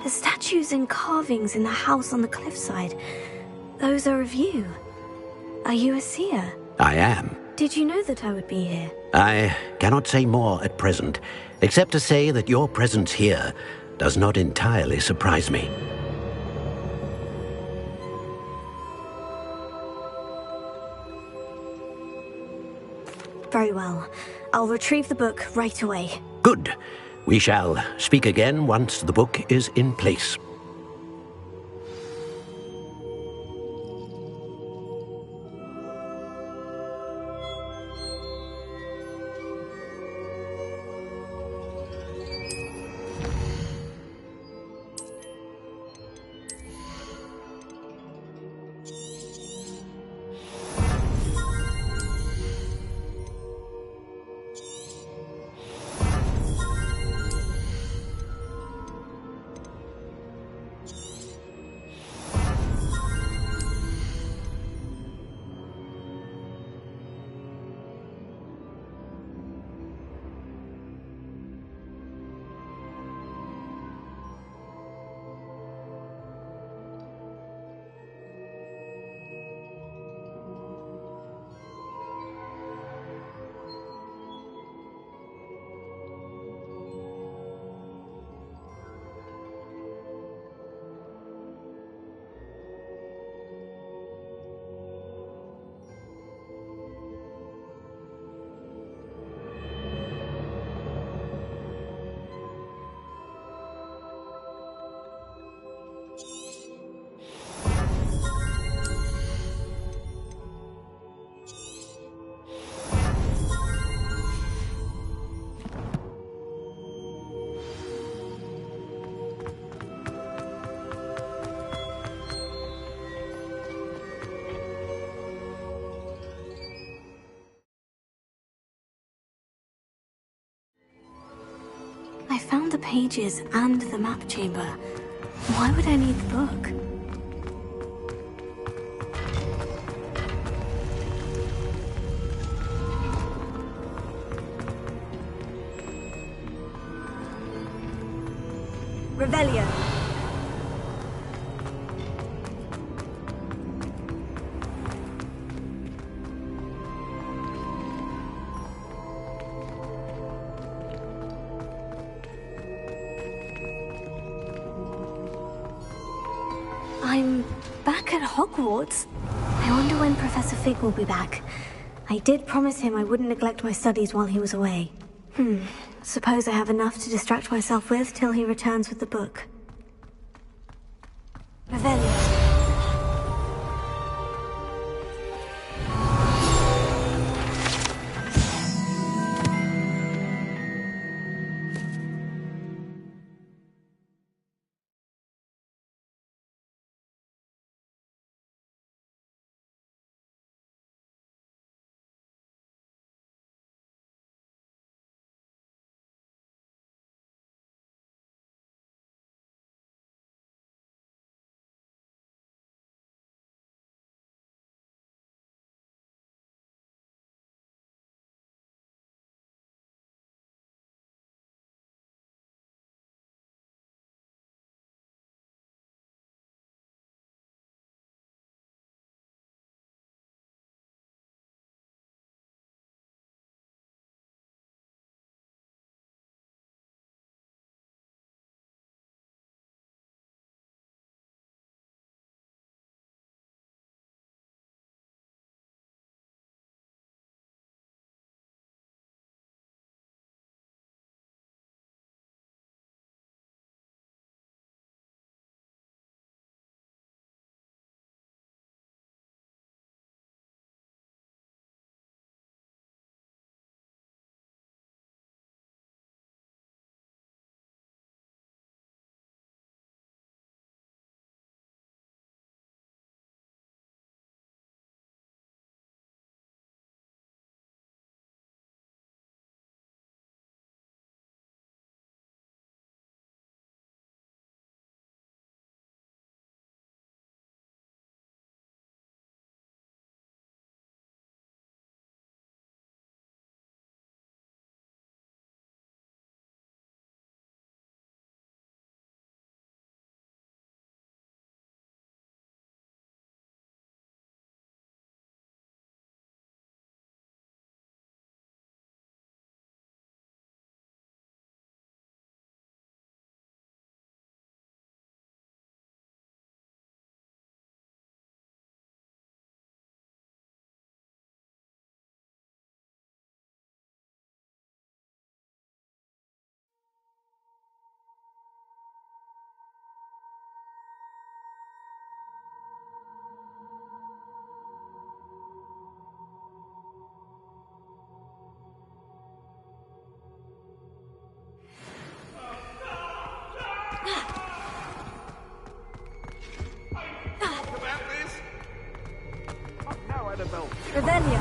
The statues and carvings in the house on the cliffside, those are of you. Are you a seer? I am. Did you know that I would be here? I cannot say more at present, except to say that your presence here does not entirely surprise me. Very well. I'll retrieve the book right away. Good. We shall speak again once the book is in place. found the pages and the map chamber. Why would I need the book? Revelio. I'm back at Hogwarts. I wonder when Professor Fig will be back. I did promise him I wouldn't neglect my studies while he was away. Suppose I have enough to distract myself with till he returns with the book. Revelio. Revelio.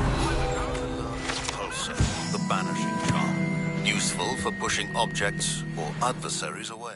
Pulsar, the banishing charm. Useful for pushing objects or adversaries away.